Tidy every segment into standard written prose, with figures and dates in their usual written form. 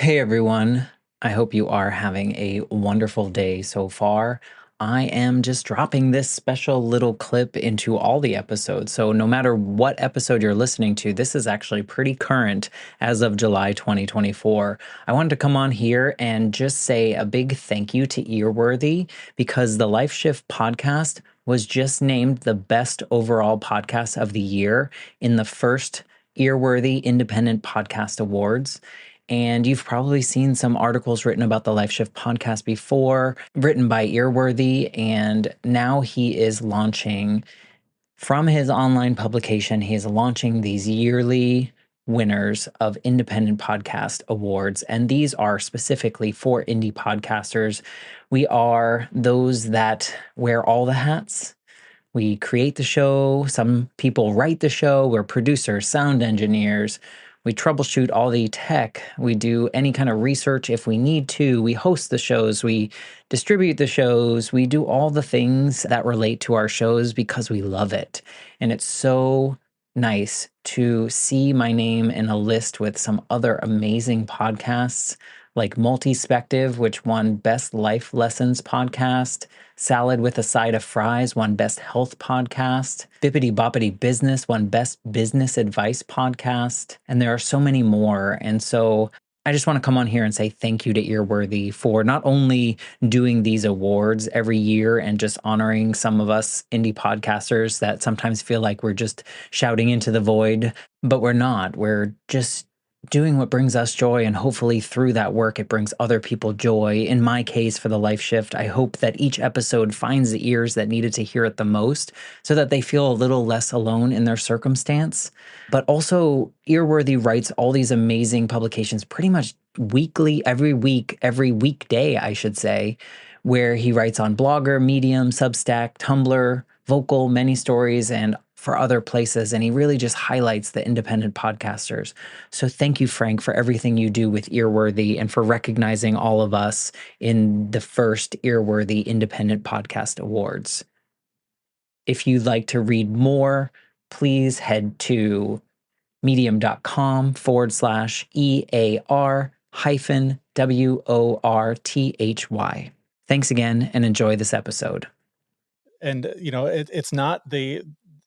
Hey everyone, I hope you are having a wonderful day so far. I am just dropping this special little clip into all the episodes. So, no matter what episode you're listening to, this is actually pretty current as of July 2024. I wanted to come on here and just say a big thank you to Earworthy because the Life Shift podcast was just named the best overall podcast of the year in the first Earworthy Independent Podcast Awards. And you've probably seen some articles written about the Life Shift podcast before, written by Earworthy. And now he is launching from his online publication, he is launching these yearly winners of independent podcast awards. And these are specifically for indie podcasters. We are those that wear all the hats. We create the show. Some people write the show. We're producers, sound engineers. We troubleshoot all the tech. We do any kind of research if we need to. We host the shows. We distribute the shows. We do all the things that relate to our shows because we love it. And it's so nice to see my name in a list with some other amazing podcasts like Multispective, which won Best Life Lessons Podcast. Salad with a Side of Fries won Best Health Podcast. Bippity Boppity Business won Best Business Advice Podcast. And there are so many more. And so I just want to come on here and say thank you to Earworthy for not only doing these awards every year and just honoring some of us indie podcasters that sometimes feel like we're just shouting into the void, but we're not. We're just doing what brings us joy, and hopefully through that work it brings other people joy. In my case, for the Life Shift, I hope that each episode finds the ears that needed to hear it the most so that they feel a little less alone in their circumstance. But also, Earworthy writes all these amazing publications pretty much weekly, every week, every weekday, I should say, where he writes on Blogger, Medium, Substack, Tumblr, Vocal, Many Stories, and for other places. And he really just highlights the independent podcasters. So thank you, Frank, for everything you do with Earworthy and for recognizing all of us in the first Earworthy Independent Podcast Awards. If you'd like to read more, please head to medium.com/EAR hyphen WORTHY. Thanks again and enjoy this episode. And it's not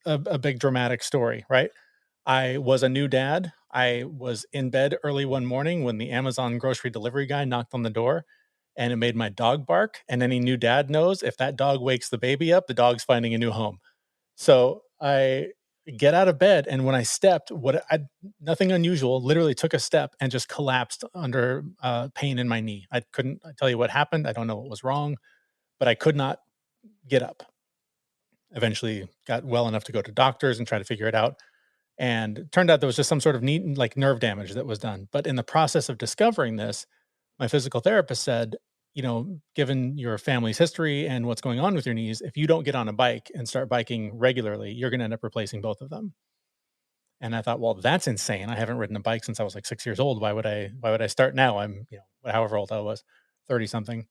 a big dramatic story, right? I was a new dad. I was in bed early one morning when the Amazon grocery delivery guy knocked on the door, and it made my dog bark. And any new dad knows if that dog wakes the baby up, the dog's finding a new home. So I get out of bed, and when I stepped, nothing unusual, literally took a step and just collapsed under pain in my knee. I couldn't tell you what happened. I don't know what was wrong, but I could not get up. Eventually got well enough to go to doctors and try to figure it out. And it turned out there was just some sort of neat, like, nerve damage that was done. But in the process of discovering this, my physical therapist said, given your family's history and what's going on with your knees, if you don't get on a bike and start biking regularly, you're going to end up replacing both of them. And I thought, well, that's insane. I haven't ridden a bike since I was like 6 years old. Why would I start now? I'm, however old I was, 30 something.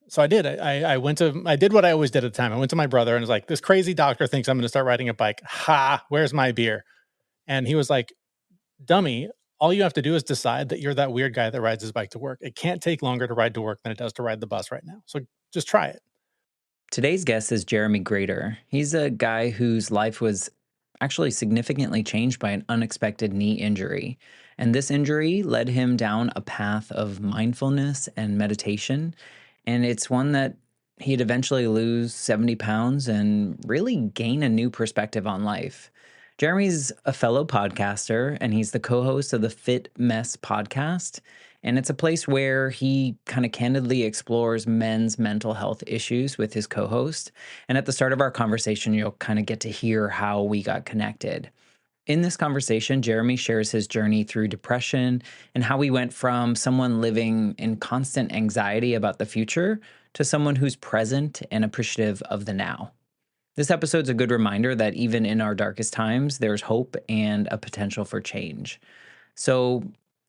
So I did. I did what I always did at the time. I went to my brother and was like, this crazy doctor thinks I'm going to start riding a bike. Ha, where's my beer? And he was like, dummy, all you have to do is decide that you're that weird guy that rides his bike to work. It can't take longer to ride to work than it does to ride the bus right now. So just try it. Today's guest is Jeremy Grater. He's a guy whose life was actually significantly changed by an unexpected knee injury. And this injury led him down a path of mindfulness and meditation. And it's one that he'd eventually lose 70 pounds and really gain a new perspective on life. Jeremy's a fellow podcaster, and he's the co-host of the Fit Mess podcast. And it's a place where he kind of candidly explores men's mental health issues with his co-host. And at the start of our conversation, you'll kind of get to hear how we got connected. In this conversation, Jeremy shares his journey through depression and how he went from someone living in constant anxiety about the future to someone who's present and appreciative of the now. This episode's a good reminder that even in our darkest times, there's hope and a potential for change. So,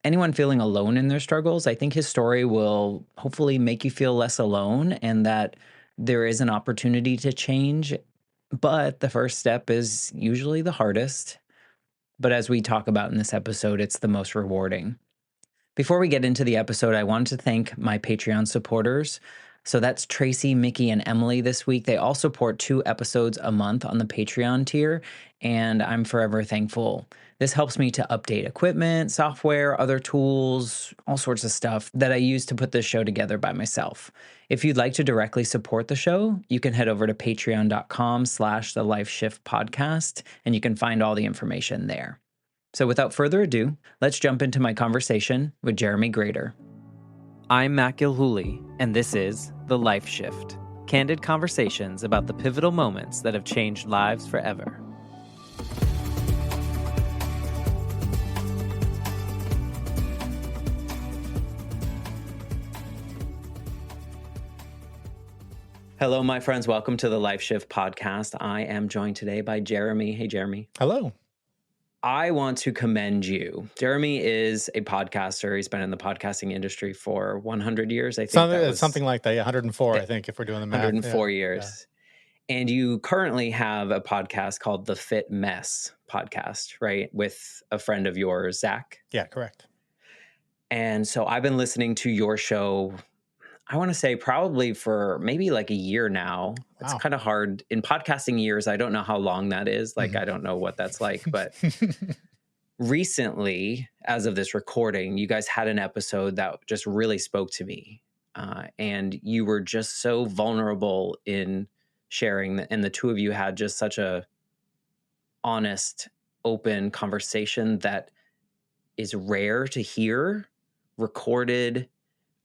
anyone feeling alone in their struggles, I think his story will hopefully make you feel less alone and that there is an opportunity to change. But the first step is usually the hardest. But as we talk about in this episode, it's the most rewarding. Before we get into the episode, I wanted to thank my Patreon supporters. So that's Tracy, Mickey, and Emily this week. They all support 2 episodes a month on the Patreon tier, and I'm forever thankful. This helps me to update equipment, software, other tools, all sorts of stuff that I use to put this show together by myself. If you'd like to directly support the show, you can head over to patreon.com/the Life Shift podcast, and you can find all the information there. So without further ado, let's jump into my conversation with Jeremy Grater. I'm Matt Gilhooly, and this is The Life Shift, candid conversations about the pivotal moments that have changed lives forever. Hello, my friends. Welcome to the Life Shift podcast. I am joined today by Jeremy. Hey, Jeremy. Hello. I want to commend you. Jeremy is a podcaster. He's been in the podcasting industry for 100 years. I think that was Something like that. Yeah, 104, I think, if we're doing the math. 104 Yeah. years. And you currently have a podcast called the Fit Mess podcast, right? With a friend of yours, Zach. Yeah, correct. And so I've been listening to your show, I want to say probably for maybe like a year now. It's Wow. kind of hard in podcasting years. I don't know how long that is. Like, I don't know what that's like, but recently, as of this recording, you guys had an episode that just really spoke to me. And you were just so vulnerable in sharing, and the two of you had just such a honest, open conversation that is rare to hear recorded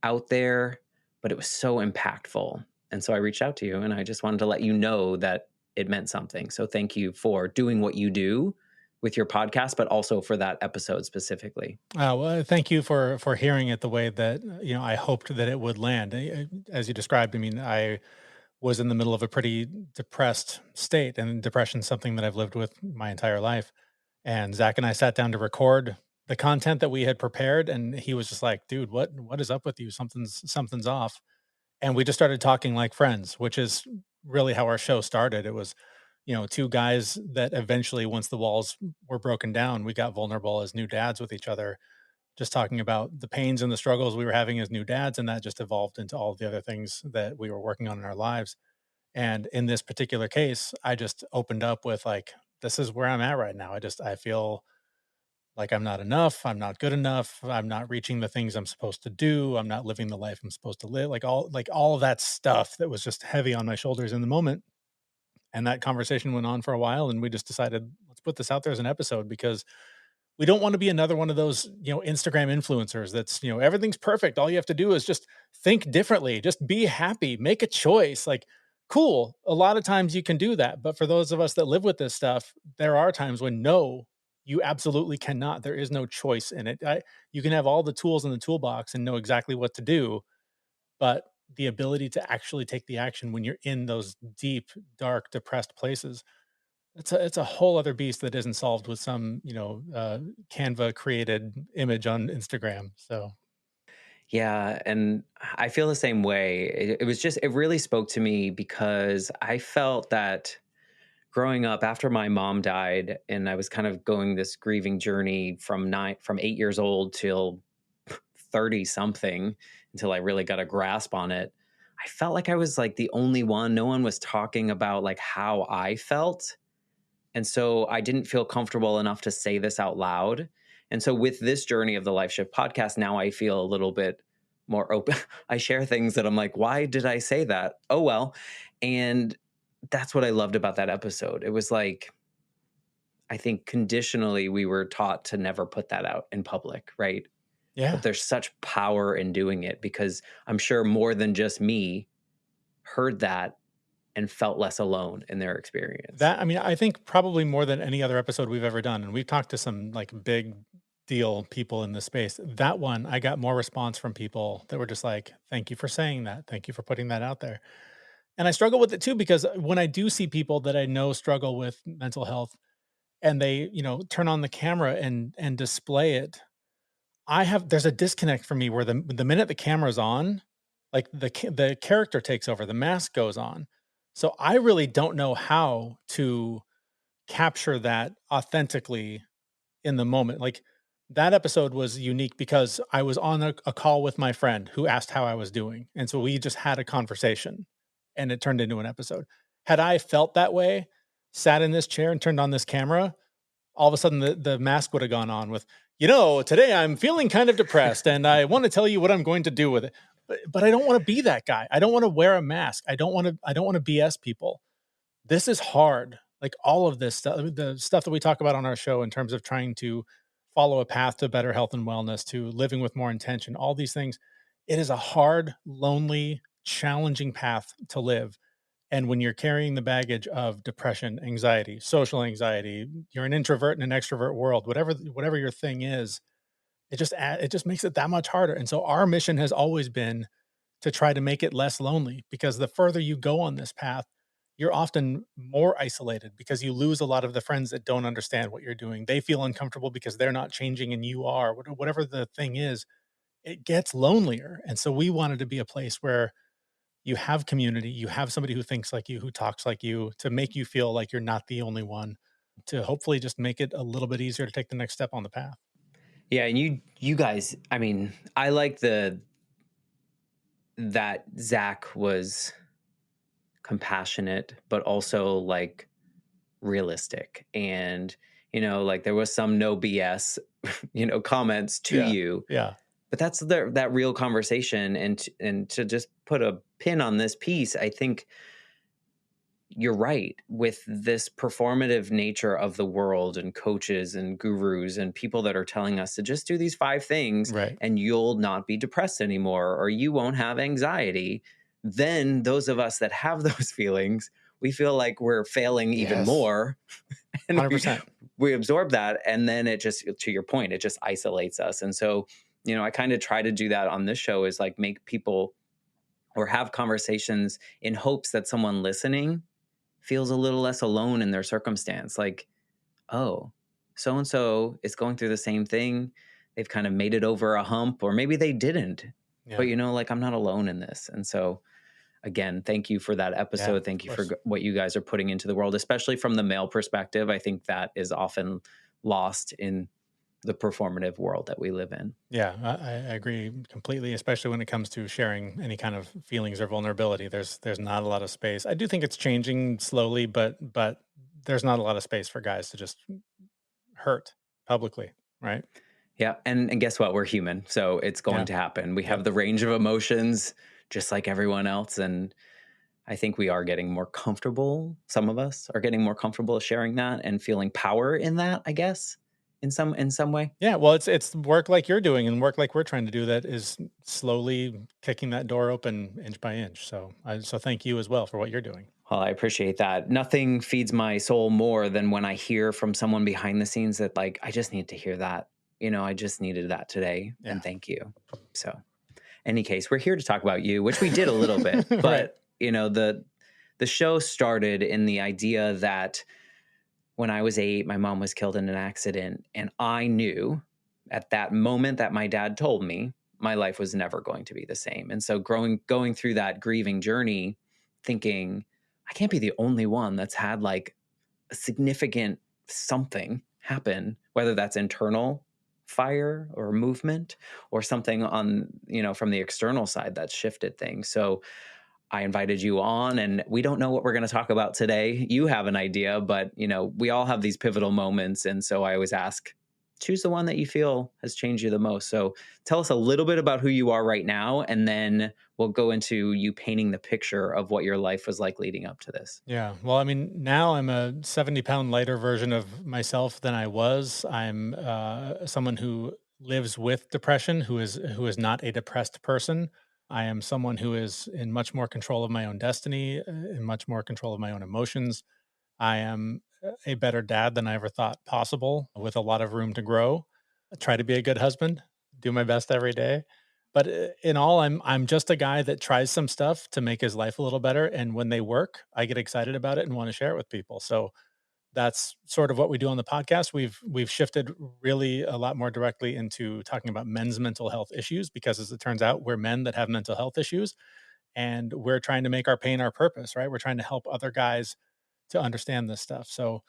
out there, but it was so impactful. And so I reached out to you, and I just wanted to let you know that it meant something. So thank you for doing what you do with your podcast, but also for that episode specifically. Well, thank you for hearing it the way that I hoped that it would land. As you described, I mean, I was in the middle of a pretty depressed state, and depression is something that I've lived with my entire life. And Zach and I sat down to record the content that we had prepared, and he was just like, "Dude, what is up with you? Something's off." And we just started talking like friends, which is really how our show started. It was, two guys that eventually, once the walls were broken down, we got vulnerable as new dads with each other, just talking about the pains and the struggles we were having as new dads. And that just evolved into all the other things that we were working on in our lives. And in this particular case, I just opened up with like, this is where I'm at right now. I feel like I'm not enough, I'm not good enough, I'm not reaching the things I'm supposed to do, I'm not living the life I'm supposed to live, like all of that stuff that was just heavy on my shoulders in the moment. And that conversation went on for a while, and we just decided, let's put this out there as an episode, because we don't want to be another one of those, Instagram influencers that's, everything's perfect. All you have to do is just think differently, just be happy, make a choice. Like, cool. A lot of times you can do that. But for those of us that live with this stuff, there are times when no, you absolutely cannot. There is no choice in it. You can have all the tools in the toolbox and know exactly what to do, but the ability to actually take the action when you're in those deep, dark, depressed places, it's a whole other beast that isn't solved with some, Canva created image on Instagram. So Yeah, and I feel the same way. It was just, it really spoke to me because I felt that growing up after my mom died, and I was kind of going this grieving journey from 8 years old till 30 something, until I really got a grasp on it. I felt like I was like the only one. No one was talking about like how I felt. And so I didn't feel comfortable enough to say this out loud. And so with this journey of the Life Shift podcast, now I feel a little bit more open. I share things that I'm like, why did I say that? Oh, well. And that's what I loved about that episode. It was like, I think conditionally we were taught to never put that out in public, right? yeah, But there's such power in doing it, because I'm sure more than just me heard that and felt less alone in their experience. that I mean, I think probably more than any other episode we've ever done, and we've talked to some like big deal people in the space. That one, I got more response from people that were just like, "Thank you for saying that. Thank you for putting that out there." And I struggle with it too, because when I do see people that I know struggle with mental health, and they, turn on the camera and display it, there's a disconnect for me where the minute the camera's on, like the character takes over, the mask goes on. So I really don't know how to capture that authentically in the moment. Like, That episode was unique because I was on a call with my friend who asked how I was doing, and so we just had a conversation, and it turned into an episode. Had I felt that way, sat in this chair and turned on this camera, all of a sudden the mask would have gone on with, today I'm feeling kind of depressed and I want to tell you what I'm going to do with it. But I don't want to be that guy. I don't want to wear a mask. I don't want to BS people. This is hard. Like all of this stuff, the stuff that we talk about on our show in terms of trying to follow a path to better health and wellness, to living with more intention, all these things. It is a hard, lonely, challenging path to live. And when you're carrying the baggage of depression, anxiety, social anxiety, you're an introvert in an extrovert world, whatever your thing is, it just makes it that much harder. And so our mission has always been to try to make it less lonely, because the further you go on this path, you're often more isolated because you lose a lot of the friends that don't understand what you're doing. They feel uncomfortable because they're not changing and you are. Whatever the thing is, it gets lonelier. And so we wanted to be a place where you have community, you have somebody who thinks like you, who talks like you, to make you feel like you're not the only one, to hopefully just make it a little bit easier to take the next step on the path. Yeah, and you guys, I mean, I like the that Zach was compassionate, but also like realistic. And, like there was some no BS, comments to Yeah. you, Yeah. but that's that real conversation. And to just put a pin on this piece, I think you're right with this performative nature of the world and coaches and gurus and people that are telling us to just do these 5 things Right. and you'll not be depressed anymore or you won't have anxiety. Then those of us that have those feelings, we feel like we're failing even Yes. more and we 100%. we absorb that, and then it just, to your point, it just isolates us. And so, I kind of try to do that on this show, is like make people or have conversations in hopes that someone listening feels a little less alone in their circumstance. Like, oh, so and so is going through the same thing. They've kind of made it over a hump, or maybe they didn't. But, Yeah. like I'm not alone in this. And so, again, thank you for that Yeah. episode. Of Thank you for course. what you guys are putting into the world, especially from the male perspective. I think that is often lost in the performative world that we live in. Yeah. I agree completely, especially when it comes to sharing any kind of feelings or vulnerability. There's not a lot of space. I do think it's changing slowly, but there's not a lot of space for guys to just hurt publicly. Right. Yeah. And guess what? We're human. So it's going Yeah. to happen. We Yep. have the range of emotions just like everyone else. And I think we are getting more comfortable. Some of us are getting more comfortable sharing that and feeling power in that, I guess, in some way. Yeah, well, it's work like you're doing and work like we're trying to do that is slowly kicking that door open inch by inch. So thank you as well for what you're doing. Well, I appreciate that. Nothing feeds my soul more than when I hear from someone behind the scenes that, like, I just need to hear that. I just needed that today. Yeah. And thank you. So, any case, we're here to talk about you, which we did a little bit, Right. but the show started in the idea that when I was 8, my mom was killed in an accident, and I knew at that moment that my dad told me my life was never going to be the same. And so going through that grieving journey, thinking I can't be the only one that's had like a significant something happen, whether that's internal fire or movement or something on, from the external side that's shifted things. So I invited you on, and we don't know what we're going to talk about today. You have an idea, but we all have these pivotal moments. And so I always ask, choose the one that you feel has changed you the most. So tell us a little bit about who you are right now, and then we'll go into you painting the picture of what your life was like leading up to this. Yeah. Well, I mean, now I'm a 70-pound lighter version of myself than I was. I'm someone who lives with depression, who is not a depressed person. I am someone who is in much more control of my own destiny, in much more control of my own emotions. I am a better dad than I ever thought possible, with a lot of room to grow. I try to be a good husband, do my best every day. But in all, I'm just a guy that tries some stuff to make his life a little better. And when they work, I get excited about it and want to share it with people. So that's sort of what we do on the podcast. We've shifted really a lot more directly into talking about men's mental health issues, because as it turns out, we're men that have mental health issues, and we're trying to make our pain our purpose, right? We're trying to help other guys to understand this stuff. So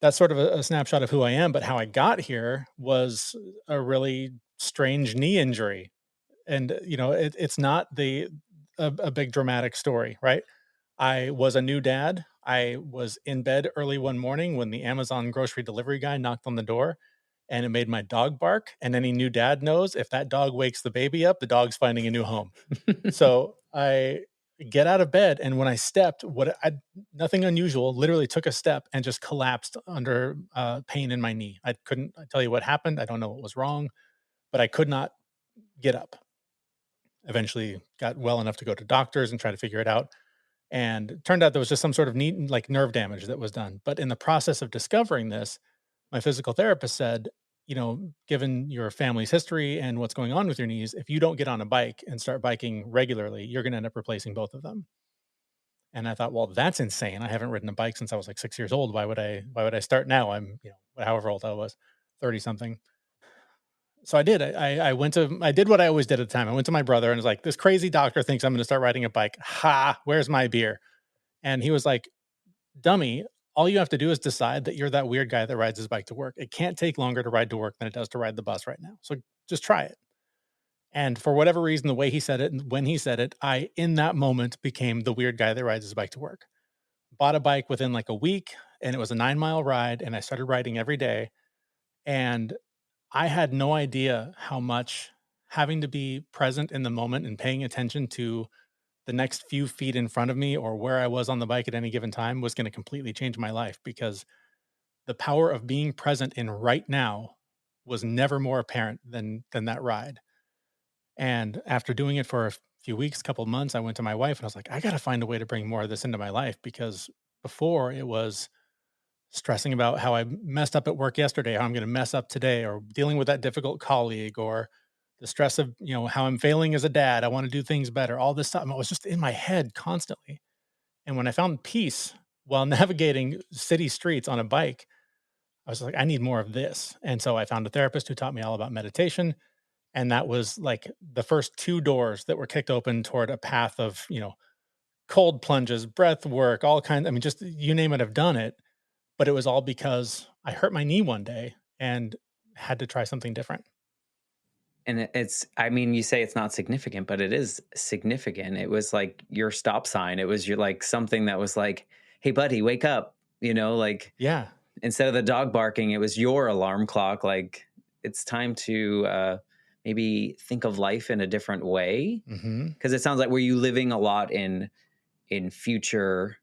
that's sort of a snapshot of who I am, but how I got here was a really strange knee injury. And, it's not a big dramatic story, right? I was a new dad. I was in bed early one morning when the Amazon grocery delivery guy knocked on the door, and it made my dog bark. And any new dad knows if that dog wakes the baby up, the dog's finding a new home. So I get out of bed, and when I stepped, nothing unusual, literally took a step and just collapsed under pain in my knee. I couldn't tell you what happened. I don't know what was wrong, but I could not get up. Eventually got well enough to go to doctors and try to figure it out. And it turned out there was just some sort of neat, like, nerve damage that was done. But in the process of discovering this, my physical therapist said, given your family's history and what's going on with your knees, if you don't get on a bike and start biking regularly, you're going to end up replacing both of them. And I thought, well, that's insane. I haven't ridden a bike since I was like 6 years old. Why would I start now? I'm, however old I was, 30 something. So I did. I did what I always did at the time. I went to my brother and was like, this crazy doctor thinks I'm going to start riding a bike. Ha, where's my beer? And he was like, dummy, all you have to do is decide that you're that weird guy that rides his bike to work. It can't take longer to ride to work than it does to ride the bus right now. So just try it. And for whatever reason, the way he said it and when he said it, I, in that moment, became the weird guy that rides his bike to work. Bought a bike within like a week, and it was a 9 mile ride. And I started riding every day. And I had no idea how much having to be present in the moment and paying attention to the next few feet in front of me or where I was on the bike at any given time was going to completely change my life, because the power of being present in right now was never more apparent than that ride. And after doing it for a few weeks, couple of months, I went to my wife and I was like, I got to find a way to bring more of this into my life, because before it was stressing about how I messed up at work yesterday, how I'm going to mess up today, or dealing with that difficult colleague, or the stress of, how I'm failing as a dad. I want to do things better. All this stuff. I was just in my head constantly. And when I found peace while navigating city streets on a bike, I was like, I need more of this. And so I found a therapist who taught me all about meditation. And that was like the first two doors that were kicked open toward a path of, cold plunges, breath work, all kinds. I mean, just you name it, I've done it. But it was all because I hurt my knee one day and had to try something different. And I mean, you say it's not significant, but it is significant. It was like your stop sign. It was your like something that was like, hey, buddy, wake up. Like Yeah. instead of the dog barking, it was your alarm clock. Like it's time to maybe think of life in a different way. Mhm. Because it sounds like, were you living a lot in future,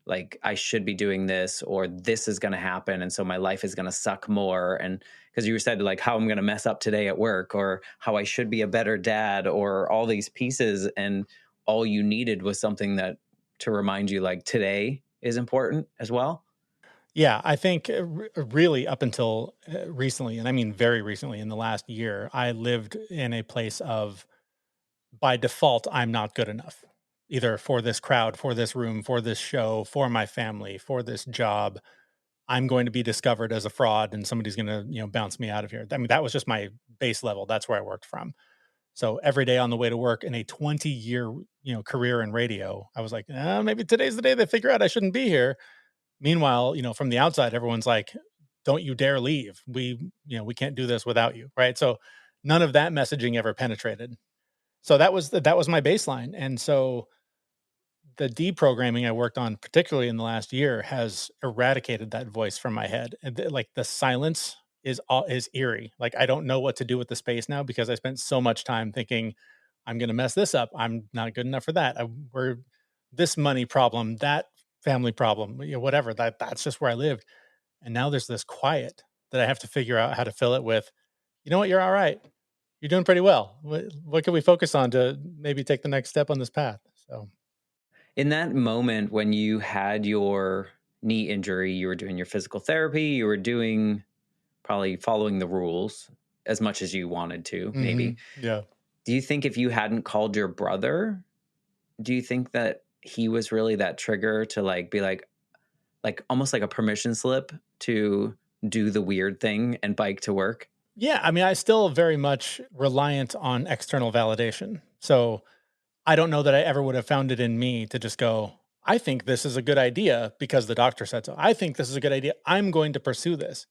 like I should be doing this or this is going to happen and so my life is going to suck more, and because you said like how I'm going to mess up today at work or how I should be a better dad or all these pieces, and all you needed was something that to remind you like today is important as well. Yeah, I think really up until recently, and I mean very recently in the last year, I lived in a place of, by default, I'm not good enough, either for this crowd, for this room, for this show, for my family, for this job. I'm going to be discovered as a fraud and somebody's going to, bounce me out of here. I mean, that was just my base level. That's where I worked from. So every day on the way to work in a 20-year, career in radio, I was like, maybe today's the day they figure out I shouldn't be here. Meanwhile, from the outside, everyone's like, don't you dare leave. We can't do this without you. Right. So none of that messaging ever penetrated. So that was my baseline. And so the deprogramming I worked on, particularly in the last year, has eradicated that voice from my head. And like the silence is eerie. Like I don't know what to do with the space now because I spent so much time thinking I'm going to mess this up. I'm not good enough for that. We're this money problem, that family problem, whatever. That's just where I lived. And now there's this quiet that I have to figure out how to fill it with. You know what? You're all right. You're doing pretty well. What can we focus on to maybe take the next step on this path? So. In that moment when you had your knee injury, you were doing your physical therapy, you were doing probably following the rules as much as you wanted to, maybe. Yeah. Do you think if you hadn't called your brother, do you think that he was really that trigger to like be like almost like a permission slip to do the weird thing and bike to work? Yeah, I mean, I still very much reliant on external validation. So I don't know that I ever would have found it in me to just go, I think this is a good idea because the doctor said so. I think this is a good idea. I'm going to pursue this.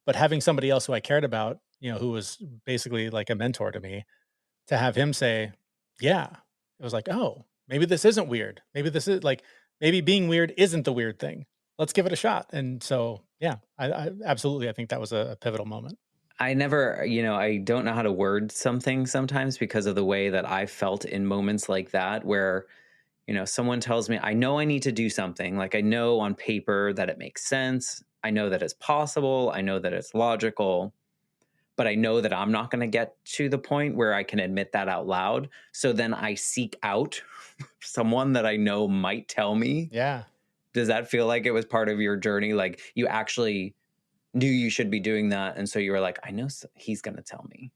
But having somebody else who I cared about, who was basically like a mentor to me, to have him say, "Yeah," it was like, "Oh, maybe this isn't weird. Maybe this is like, maybe being weird isn't the weird thing. Let's give it a shot." And so, yeah, I absolutely, I think that was a pivotal moment. I never, I don't know how to word something sometimes because of the way that I felt in moments like that where, someone tells me, I know I need to do something. Like I know on paper that it makes sense. I know that it's possible. I know that it's logical, but I know that I'm not going to get to the point where I can admit that out loud. So then I seek out someone that I know might tell me. Yeah. Does that feel like it was part of your journey? Like you actually knew you should be doing that. And so you were like, I know he's going to tell me.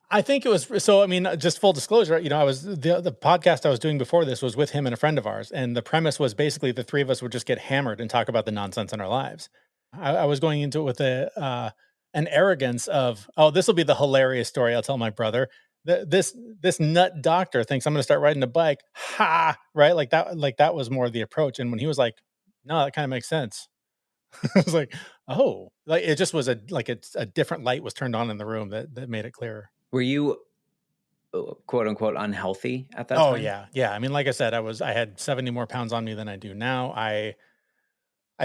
I think it was so. I mean, just full disclosure, I was the podcast I was doing before this was with him and a friend of ours, and the premise was basically the three of us would just get hammered and talk about the nonsense in our lives. I was going into it with an arrogance of, oh, this will be the hilarious story I'll tell my brother. This nut doctor thinks I'm going to start riding a bike. Ha! Right? Like that was more of the approach. And when he was like, "No, that kind of makes sense," I was like, "Oh!" Like it just was a different light was turned on in the room that made it clearer. Were you quote unquote unhealthy at that Oh, time? yeah, yeah, I mean, like I said, I had 70 more pounds on me than I do now. I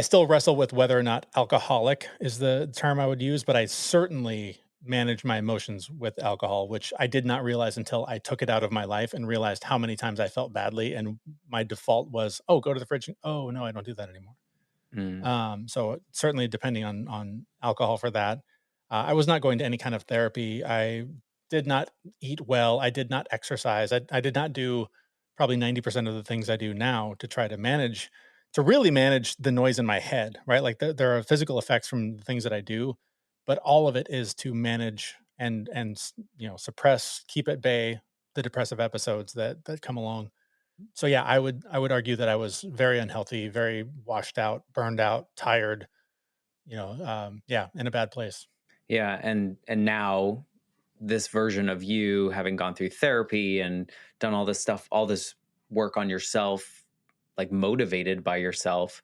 still wrestle with whether or not alcoholic is the term I would use, but I certainly manage my emotions with alcohol, which I did not realize until I took it out of my life and realized how many times I felt badly, and my default was, "Oh, go to the fridge," and, "Oh, no, I don't do that anymore." Mm. So certainly depending on alcohol for that. I was not going to any kind of therapy. I did not eat well. I did not exercise. I did not do probably 90% of the things I do now to try to really manage the noise in my head, right? Like there are physical effects from the things that I do, but all of it is to manage and suppress, keep at bay the depressive episodes that come along. So yeah, I would argue that I was very unhealthy, very washed out, burned out, tired, yeah, in a bad place. Yeah, and now this version of you having gone through therapy and done all this stuff, all this work on yourself, like motivated by yourself,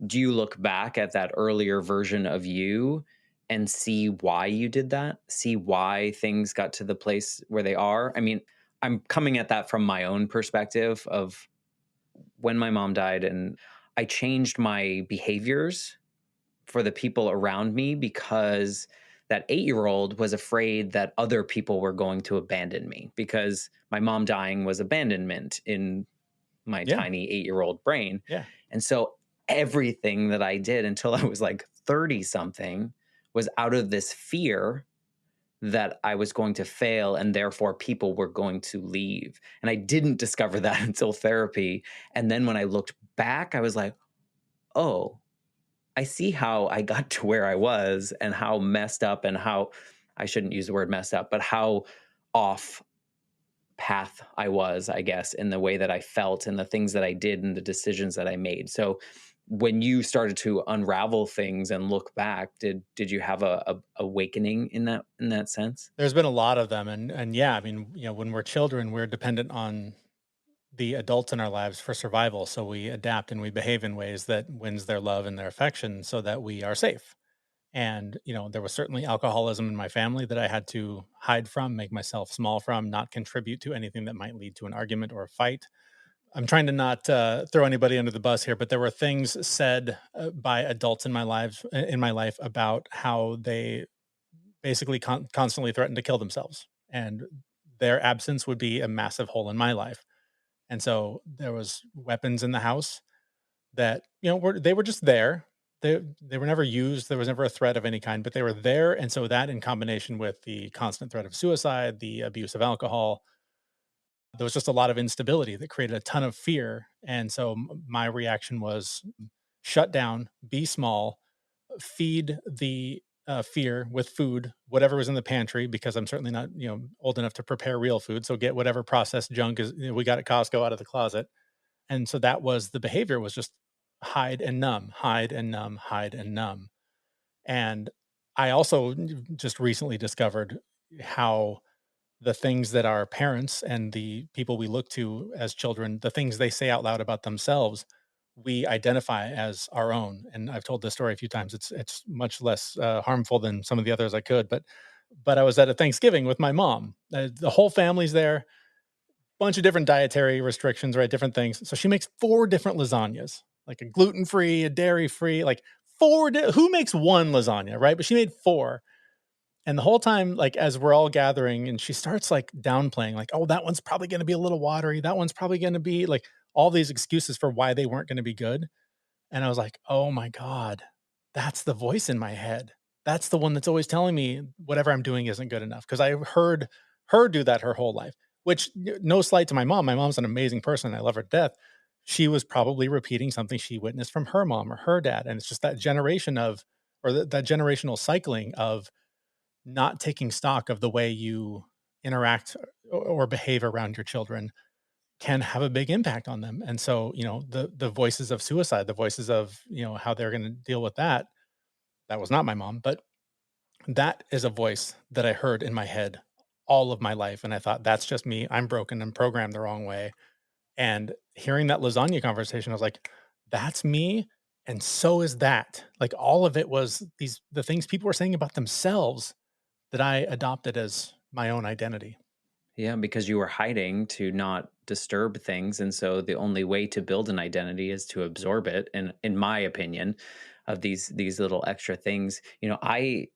do you look back at that earlier version of you and see why you did that? See why things got to the place where they are? I mean, I'm coming at that from my own perspective of when my mom died, and I changed my behaviors for the people around me because that 8-year-old was afraid that other people were going to abandon me because my mom dying was abandonment in my Yeah, tiny 8-year-old brain. yeah, And so everything that I did until I was like 30 something was out of this fear that I was going to fail and therefore people were going to leave. And I didn't discover that until therapy. And then when I looked back, I was like, oh, I see how I got to where I was and how messed up and how I shouldn't use the word messed up, but how off path I was, I guess, in the way that I felt and the things that I did and the decisions that I made. So when you started to unravel things and look back, did you have a awakening in that sense? there's been a lot of them, and yeah, I mean, when we're children, we're dependent on the adults in our lives for survival, so we adapt and we behave in ways that wins their love and their affection, so that we are safe. And there was certainly alcoholism in my family that I had to hide from, make myself small from, not contribute to anything that might lead to an argument or a fight. I'm trying to not throw anybody under the bus here, but there were things said by adults in my life about how they basically constantly threatened to kill themselves, and their absence would be a massive hole in my life. And so there was weapons in the house that they were just there. They were never used. There was never a threat of any kind, but they were there. And so that, in combination with the constant threat of suicide, the abuse of alcohol, there was just a lot of instability that created a ton of fear. And so my reaction was shut down, be small, feed the fear with food, whatever was in the pantry, because I'm certainly not old enough to prepare real food. So get whatever processed junk is we got at Costco out of the closet. And so that was the behavior, was just hide and numb, hide and numb, hide and numb. And I also just recently discovered how the things that our parents and the people we look to as children, the things they say out loud about themselves, we identify as our own. And I've told this story a few times. It's much less harmful than some of the others I could. But I was at a Thanksgiving with my mom. The whole family's there, bunch of different dietary restrictions, right? Different things. So she makes 4 different lasagnas, like a gluten-free, a dairy-free, like 4 who makes 1 lasagna, right? But she made 4. And the whole time, like, as we're all gathering and she starts, like, downplaying, like, "Oh, that one's probably gonna be a little watery. That one's probably gonna be" like, all these excuses for why they weren't gonna be good. And I was like, "Oh my god, that's the voice in my head. That's the one that's always telling me whatever I'm doing isn't good enough. Because I heard her do that her whole life, which no slight to my mom. My mom's an amazing person, I love her to death. She was probably repeating something she witnessed from her mom or her dad, and it's just that generation of or that generational cycling of not taking stock of the way you interact or behave around your children can have a big impact on them. And so, the voices of suicide, the voices of, how they're going to deal with that. That was not my mom, but that is a voice that I heard in my head all of my life. And I thought, that's just me. I'm broken and programmed the wrong way. And hearing that lasagna conversation, I was like, that's me. And so is that. Like all of it was the things people were saying about themselves that I adopted as my own identity. Yeah, because you were hiding to not disturb things, and so the only way to build an identity is to absorb it. And in my opinion, of these little extra things, I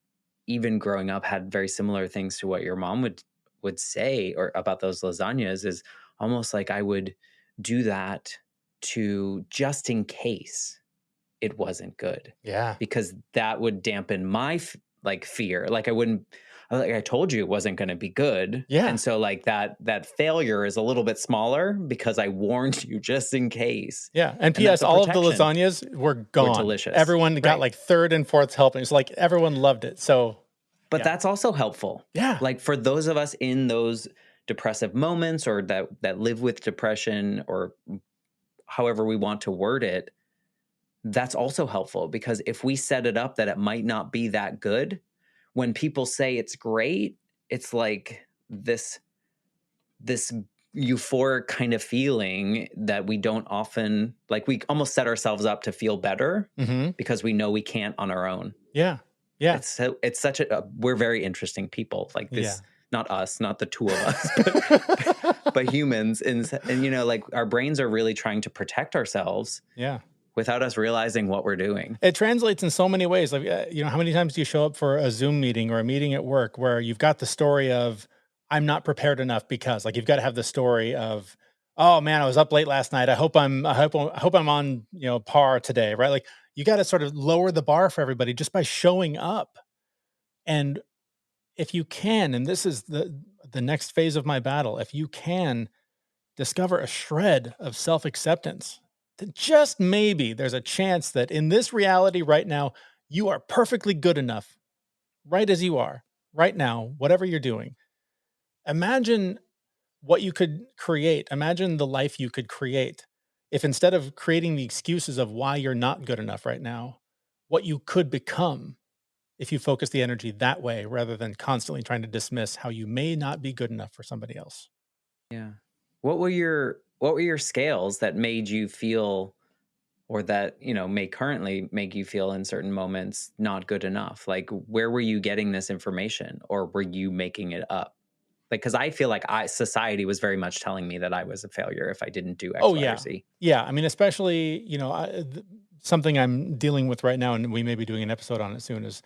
even growing up had very similar things to what your mom would say or about those lasagnas. Is almost like I would do that to just in case it wasn't good, Yeah. because that would dampen my like fear. Like I wouldn't, like I told you it wasn't going to be good. Yeah. And so like that failure is a little bit smaller because I warned you just in case. Yeah, and And that's PS, a all of the protection. lasagnas were Were gone. delicious. Everyone got, Right. like, 3rd and 4th helpings, like, everyone loved it, so But yeah. that's also helpful. Yeah. Like for those of us in those depressive moments, or that live with depression, or however we want to word it, that's also helpful, because if we set it up that it might not be that good, when people say it's great, it's like this euphoric kind of feeling that we don't often, like, we almost set ourselves up to feel better Mhm. because we know we can't on our own. Yeah. Yeah. It's such we're very interesting people, like Yeah. this, not us, not the two of us, but humans, and like our brains are really trying to protect ourselves Yeah. without us realizing what we're doing. It translates in so many ways. Like, how many times do you show up for a Zoom meeting or a meeting at work where you've got the story of, I'm not prepared enough because, like, you've got to have the story of, oh man, I was up late last night. I hope I'm on, par today. Right. Like you got to sort of lower the bar for everybody just by showing up. And if you can, and this is the next phase of my battle, if you can discover a shred of self-acceptance, then just maybe there's a chance that in this reality right now, you are perfectly good enough, right as you are, right now, whatever you're doing. Imagine what you could create. Imagine the life you could create if instead of creating the excuses of why you're not good enough right now, what you could become if you focus the energy that way rather than constantly trying to dismiss how you may not be good enough for somebody else. Yeah. What were your scales that made you feel, or that, may currently make you feel in certain moments not good enough? Like where were you getting this information, or were you making it up? Like cuz I feel like society was very much telling me that I was a failure if I didn't do Oh X, Y, or yeah. Z. Yeah, I mean, especially, something I'm dealing with right now, and we may be doing an episode on it soon is,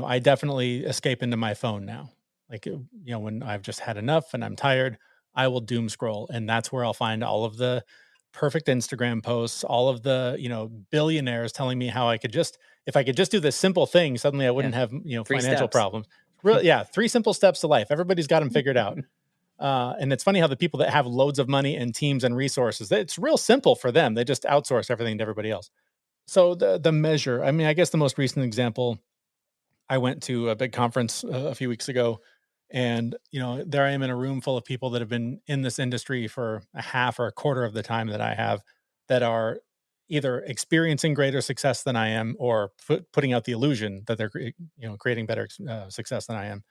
I definitely escape into my phone now. Like, when I've just had enough and I'm tired, I will doom scroll, and that's where I'll find all of the perfect Instagram posts, all of the, billionaires telling me how I could just if I could just do this simple thing, suddenly I Yeah. wouldn't have, 3 financial steps. problems. Really, yeah, 3 simple steps to life. Everybody's got them figured out. And it's funny how the people that have loads of money and teams and resources, it's real simple for them. They just outsource everything to everybody else. So the measure, I mean, I guess the most recent example, I went to a big conference a few weeks ago, and there I am in a room full of people that have been in this industry for a half or a quarter of the time that I have, that are either experiencing greater success than I am, or putting out the illusion that they're creating better success than I am.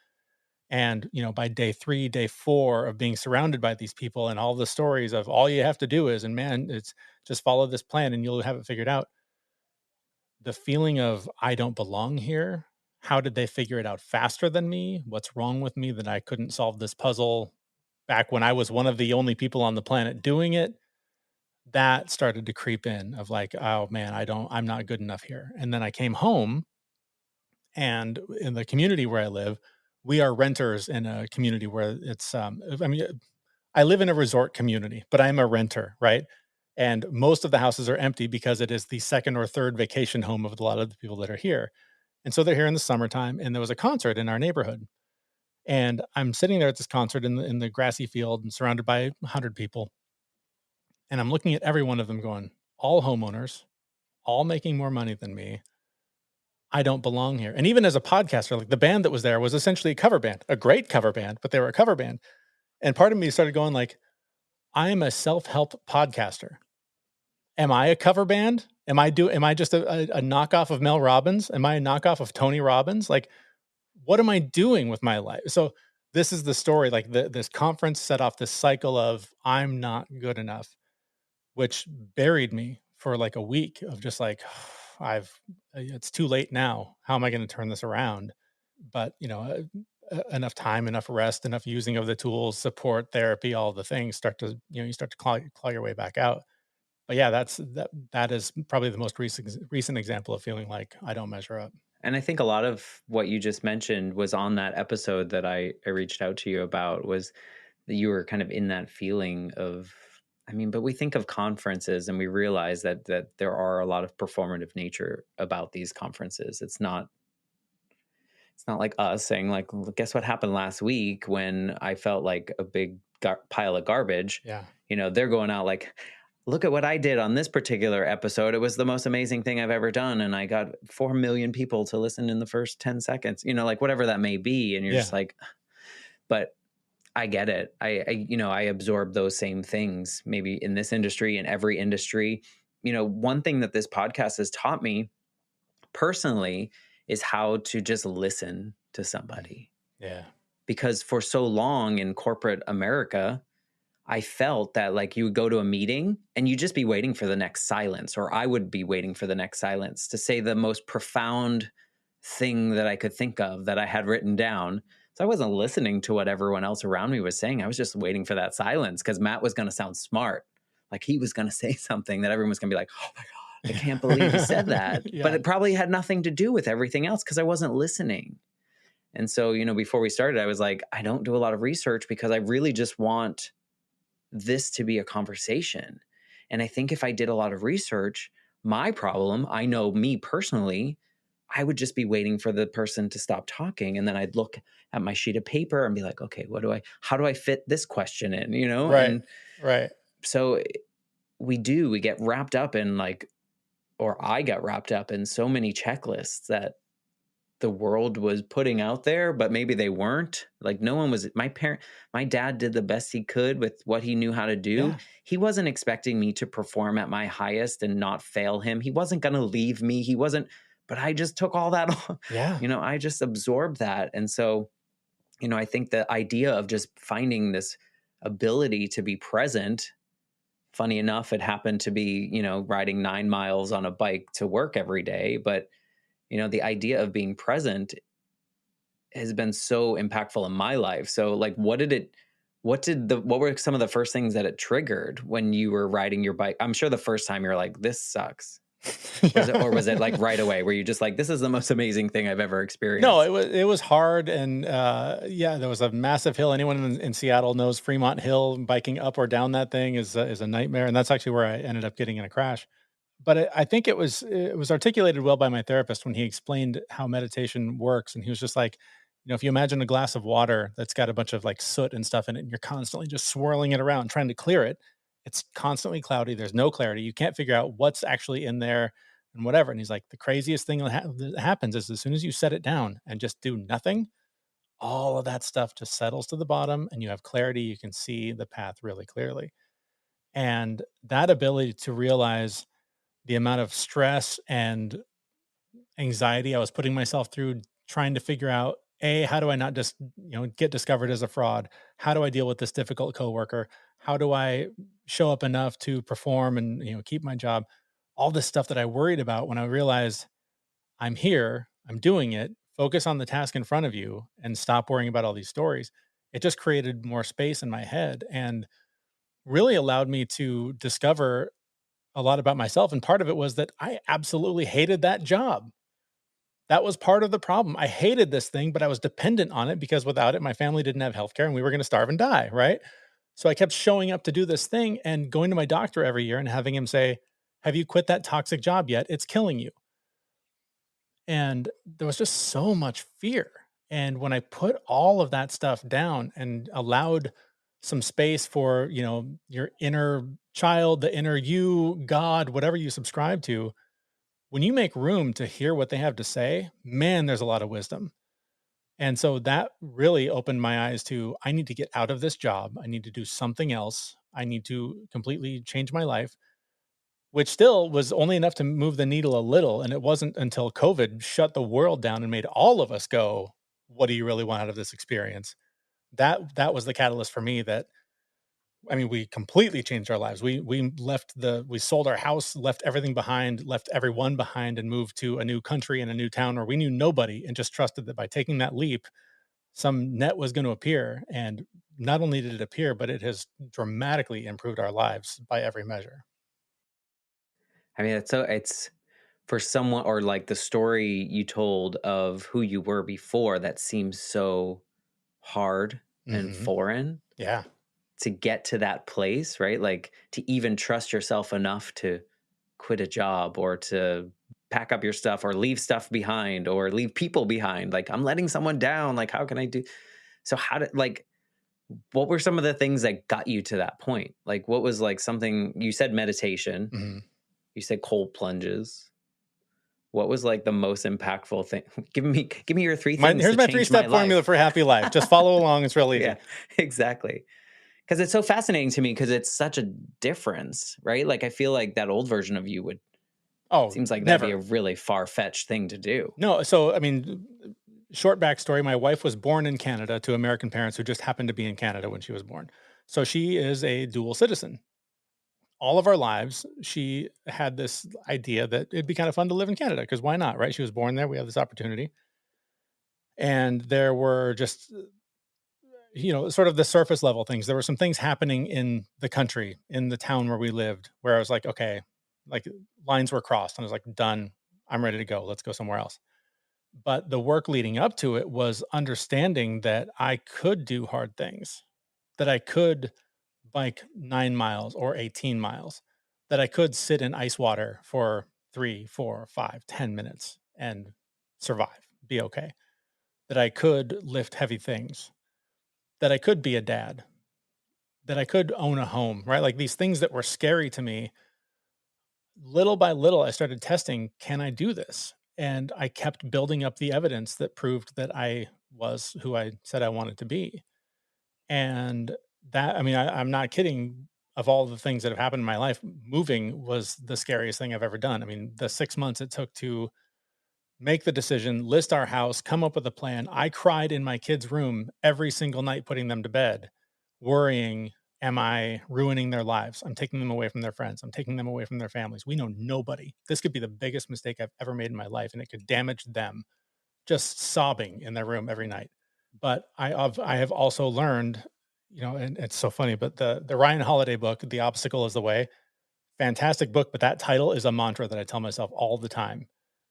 And, by day 3, day 4 of being surrounded by these people and all the stories of all you have to do is, and man, it's just follow this plan and you'll have it figured out. The feeling of I don't belong here. How did they figure it out faster than me? What's wrong with me that I couldn't solve this puzzle back when I was one of the only people on the planet doing it? That started to creep in of like, oh man, I'm not good enough here. And then I came home, and in the community where I live, we are renters in a community where I mean, I live in a resort community, but I'm a renter, right? And most of the houses are empty because it is the second or third vacation home of a lot of the people that are here. And so they're here in the summertime, and there was a concert in our neighborhood. And I'm sitting there at this concert in the grassy field and surrounded by 100 people. And I'm looking at every one of them going, all homeowners, all making more money than me. I don't belong here. And even as a podcaster, like the band that was there was essentially a cover band, a great cover band, but they were a cover band. And part of me started going like, I am a self-help podcaster. Am I a cover band? Am I just a knockoff of Mel Robbins? Am I a knockoff of Tony Robbins? Like, what am I doing with my life? So this is the story. Like this conference set off this cycle of I'm not good enough, which buried me for like a week of just like, it's too late now. How am I going to turn this around? But enough time, enough rest, enough using of the tools, support, therapy, all the things start to, you start to claw your way back out. But yeah, that is probably the most recent example of feeling like I don't measure up. And I think a lot of what you just mentioned was on that episode that I reached out to you about, was that you were kind of in that feeling of, I mean, but we think of conferences and we realize that there are a lot of performative nature about these conferences. It's not like us saying like, "Well, guess what happened last week when I felt like a big pile of garbage." Yeah. They're going out like, "Look at what I did on this particular episode. It was the most amazing thing I've ever done. And I got 4 million people to listen in the first 10 seconds," like whatever that may be. And you're just Yeah. like, but I get it. I absorb those same things maybe in this industry, in every industry. One thing that this podcast has taught me personally is how to just listen to Mhm. somebody. Yeah. Because for so long in corporate America, I felt that like you would go to a meeting and you'd just be waiting for the next silence, or I would be waiting for the next silence to say the most profound thing that I could think of that I had written down. So I wasn't listening to what everyone else around me was saying. I was just waiting for that silence because Matt was going to sound smart. Like he was going to say something that everyone was going to be like, "Oh my God, I can't believe he said that." But Yeah. it probably had nothing to do with everything else because I wasn't listening. And so, before we started, I was like, I don't do a lot of research because I really just want this to be a conversation. And I think if I did a lot of research, my problem, I know me personally, I would just be waiting for the person to stop talking. And then I'd look at my sheet of paper and be like, okay, how do I fit this question in, Right. And Right. so we get wrapped up in like, or I got wrapped up in so many checklists that the world was putting out there, but maybe they weren't. Like no one was my dad did the best he could with what he knew how to do. Yeah. He wasn't expecting me to perform at my highest and not fail him. He wasn't going to leave me. He wasn't, but I just took all that, Yeah. I just absorbed that. And so, I think the idea of just finding this ability to be present, funny enough, it happened to be, riding 9 miles on a bike to work every day, but the idea of being present has been so impactful in my life. So like what were some of the first things that it triggered when you were riding your bike? I'm sure the first time you're like, this sucks. Was it like right away where you just like, this is the most amazing thing I've ever No, experienced? it was hard, and yeah, there was a massive hill. Anyone in Seattle knows Fremont Hill. Biking up or down that thing is a nightmare, and that's actually where I ended up getting in a crash. But I think it was articulated well by my therapist when he explained how meditation works, and he was just like, if you imagine a glass of water that's got a bunch of like soot and stuff in it, and you're constantly just swirling it around trying to clear it, it's constantly cloudy. There's no clarity. You can't figure out what's actually in there and whatever. And he's like, the craziest thing that happens is as soon as you set it down and just do nothing, all of that stuff just settles to the bottom, and you have clarity. You can see the path really clearly, and that ability to realize the amount of stress and anxiety I was putting myself through trying to figure out How do I not just, get discovered as a fraud? How do I deal with this difficult coworker? How do I show up enough to perform and, keep my job? All this stuff that I worried about when I realized I'm here, I'm doing it, focus on the task in front of you and stop worrying about all these stories. It just created more space in my head and really allowed me to discover a lot about myself. And part of it was that I absolutely hated that job. That was part of the problem. I hated this thing, but I was dependent on it because without it, my family didn't have healthcare and we were going to starve and die. Right. So I kept showing up to do this thing and going to my doctor every year and having him say, "Have you quit that toxic job yet? It's killing you." And there was just so much fear. And when I put all of that stuff down and allowed some space for, your inner child, the inner you, God, whatever you subscribe to, when you make room to hear what they have to say, man, there's a lot of wisdom. And so that really opened my eyes to I need to get out of this job. I need to do something else. I need to completely change my life, which still was only enough to move the needle a little. And it wasn't until COVID shut the world down and made all of us go, what do you really want out of this experience? That was the catalyst for me that I mean, we completely changed our lives. We sold our house, left everything behind, left everyone behind, and moved to a new country and a new town where we knew nobody, and just trusted that by taking that leap, some net was going to appear. And not only did it appear, but it has dramatically improved our lives by every measure. I mean, it's for someone, or like the story you told of who you were before, that seems so hard and Hmm. foreign Yeah. to get to that place, right? Like to even trust yourself enough to quit a job or to pack up your stuff or leave stuff behind or leave people behind. Like I'm letting someone down. Like how can I do? So how did like what were some of the things that got you to that point? Like what was like something you said meditation, Hmm. you said cold plunges. What was like the most impactful thing? Give me your three things Here's to my three change my step formula life. for a happy life. Just follow along. It's real Yeah, easy. exactly. Because it's so fascinating to me because it's such a difference, right? Like I feel like that old version of you would Oh, seems like that'd be a never. really far-fetched thing to do. No. So, I mean, short backstory, my wife was born in Canada to American parents who just happened to be in Canada when she was born. So she is a dual citizen. All of our lives, she had this idea that it'd be kind of fun to live in Canada because why not, right? She was born there. We have this opportunity. And there were just, sort of the surface level things. There were some things happening in the country, in the town where we lived, where I was like, okay, like lines were crossed. And I was like, done. I'm ready to go. Let's go somewhere else. But the work leading up to it was understanding that I could do hard things, that I could bike 9 miles or 18 miles, that I could sit in ice water for 3, 4, 5, 10 minutes and survive, be okay, that I could lift heavy things, that I could be a dad, that I could own a home, right? Like these things that were scary to me, little by little, I started testing, can I do this? And I kept building up the evidence that proved that I was who I said I wanted to be. And that, I mean, I'm not kidding. Of all the things that have happened in my life, moving was the scariest thing I've ever done. I mean, the 6 months it took to make the decision, list our house, come up with a plan. I cried in my kids' room every single night putting them to bed, worrying, am I ruining their lives? I'm taking them away from their friends. I'm taking them away from their families. We know nobody. This could be the biggest mistake I've ever made in my life, and it could damage them. Just sobbing in their room every night. But I have also learned, and it's so funny, but the Ryan Holiday book, The Obstacle is the Way, fantastic book, but that title is a mantra that I tell myself all the time.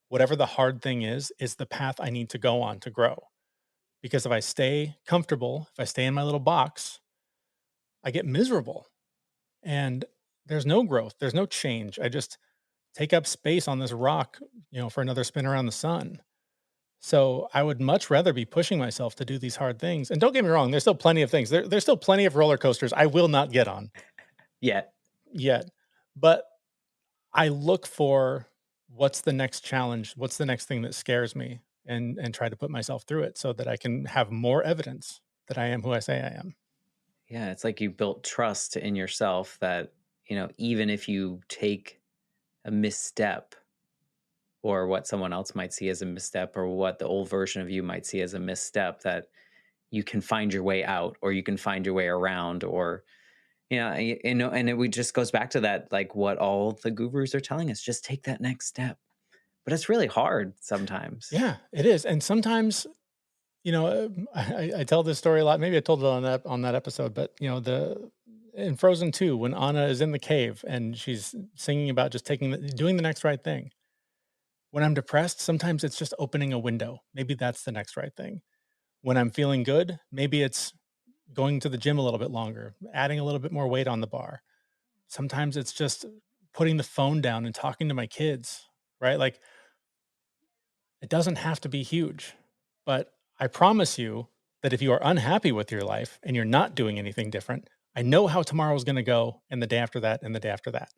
Whatever the hard thing is the path I need to go on to grow. Because if I stay comfortable, if I stay in my little box, I get miserable and there's no growth, there's no change. I just take up space on this rock, for another spin around the sun. So I would much rather be pushing myself to do these hard things. And don't get me wrong, there's still plenty of things. There's still plenty of roller coasters I will not get on Yeah. yet. But I look for what's the next challenge, what's the next thing that scares me, and try to put myself through it so that I can have more evidence that I am who I say I am. Yeah, it's like you built trust in yourself that, even if you take a misstep or what someone else might see as a misstep or what the old version of you might see as a misstep, that you can find your way out or you can find your way around, or yeah, and it just goes back to that, like what all the gurus are telling us, just take that next step. But it's really hard sometimes. Yeah, it is, and sometimes, I tell this story a lot. Maybe I told it on that episode, but the in Frozen 2, when Anna is in the cave and she's singing about just doing the next right thing. When I'm depressed, sometimes it's just opening a window. Maybe that's the next right thing. When I'm feeling good, maybe it's going to the gym a little bit longer, adding a little bit more weight on the bar. Sometimes it's just putting the phone down and talking to my kids, right? Like, it doesn't have to be huge, but I promise you that if you are unhappy with your life and you're not doing anything different, I know how tomorrow's going to go and the day after that and the day after that.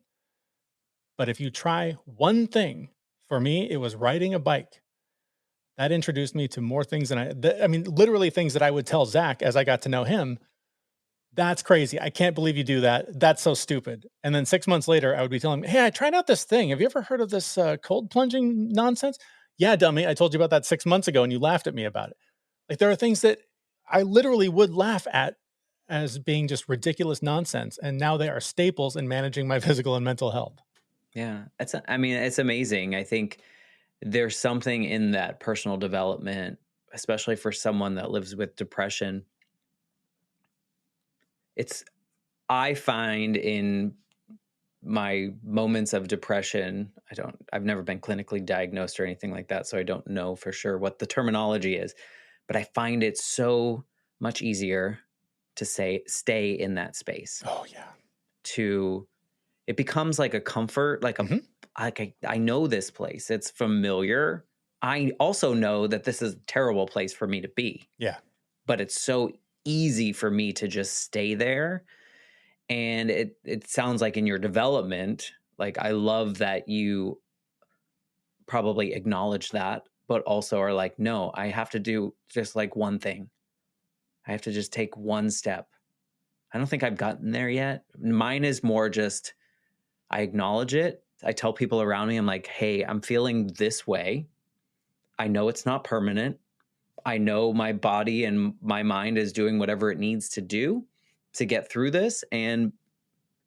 But if you try one thing, for me, it was riding a bike. That introduced me to more things I mean, literally things that I would tell Zach as I got to know him. That's crazy. I can't believe you do that. That's so stupid. And then 6 months later, I would be telling him, "Hey, I tried out this thing. Have you ever heard of this cold plunging nonsense?" "Yeah, dummy. I told you about that 6 months ago, and you laughed at me about it." Like, there are things that I literally would laugh at as being just ridiculous nonsense, and now they are staples in managing my physical and mental health. Yeah, I mean, it's amazing. I think there's something in that personal development, especially for someone that lives with depression. It's I find in my moments of depression, I've never been clinically diagnosed or anything like that, so I don't know for sure what the terminology is, but I find it so much easier to say stay in that space. Oh yeah. To It becomes like a comfort, Mhm. I know this place. It's familiar. I also know that this is a terrible place for me to be, Yeah. but it's so easy for me to just stay there. And it sounds like in your development, like I love that you probably acknowledge that, but also are like, no, I have to do just like one thing. I have to just take one step. I don't think I've gotten there yet. Mine is more just I acknowledge it. I tell people around me, I'm like, hey, I'm feeling this way. I know it's not permanent. I know my body and my mind is doing whatever it needs to do to get through this. And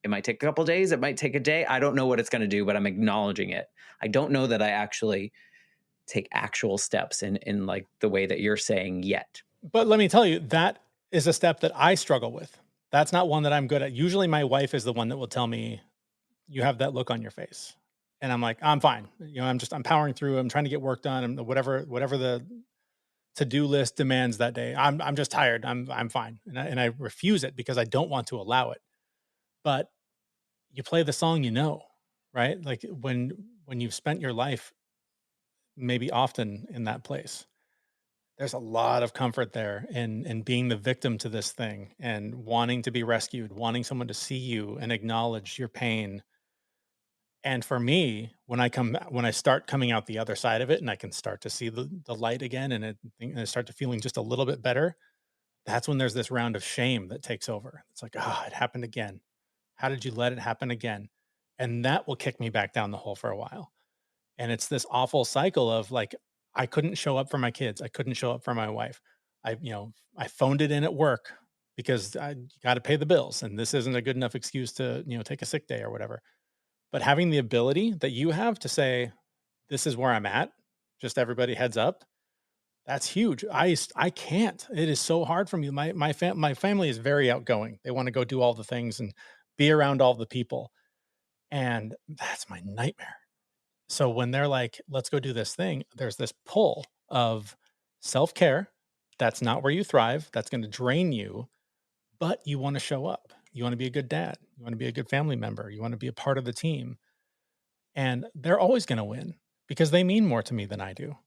it might take a couple days, it might take a day. I don't know what it's going to do, but I'm acknowledging it. I don't know that I actually take actual steps in like the way that you're saying yet. But let me tell you, that is a step that I struggle with. That's not one that I'm good at. Usually my wife is the one that will tell me, "You have that look on your face." And I'm like, "I'm fine." I'm powering through. I'm trying to get work done and whatever the to-do list demands that day. I'm just tired. I'm fine. And I refuse it because I don't want to allow it. But you play the song, right? Like when you've spent your life maybe often in that place, there's a lot of comfort there in being the victim to this thing and wanting to be rescued, wanting someone to see you and acknowledge your pain. And for me, when I start coming out the other side of it and I can start to see the light again and I start to feeling just a little bit better, that's when there's this round of shame that takes over. It's like, "Ah, it happened again. How did you let it happen again?" And that will kick me back down the hole for a while. And it's this awful cycle of like, I couldn't show up for my kids. I couldn't show up for my wife. I phoned it in at work because I got to pay the bills. And this isn't a good enough excuse to, take a sick day or whatever. But having the ability that you have to say, this is where I'm at, just everybody heads up, that's huge. I can't. It is so hard for me. My family is very outgoing. They want to go do all the things and be around all the people. And that's my nightmare. So when they're like, "Let's go do this thing," there's this pull of self-care. That's not where you thrive. That's going to drain you, but you want to show up. You want to be a good dad. You want to be a good family member. You want to be a part of the team. And they're always going to win because they mean more to me than I do.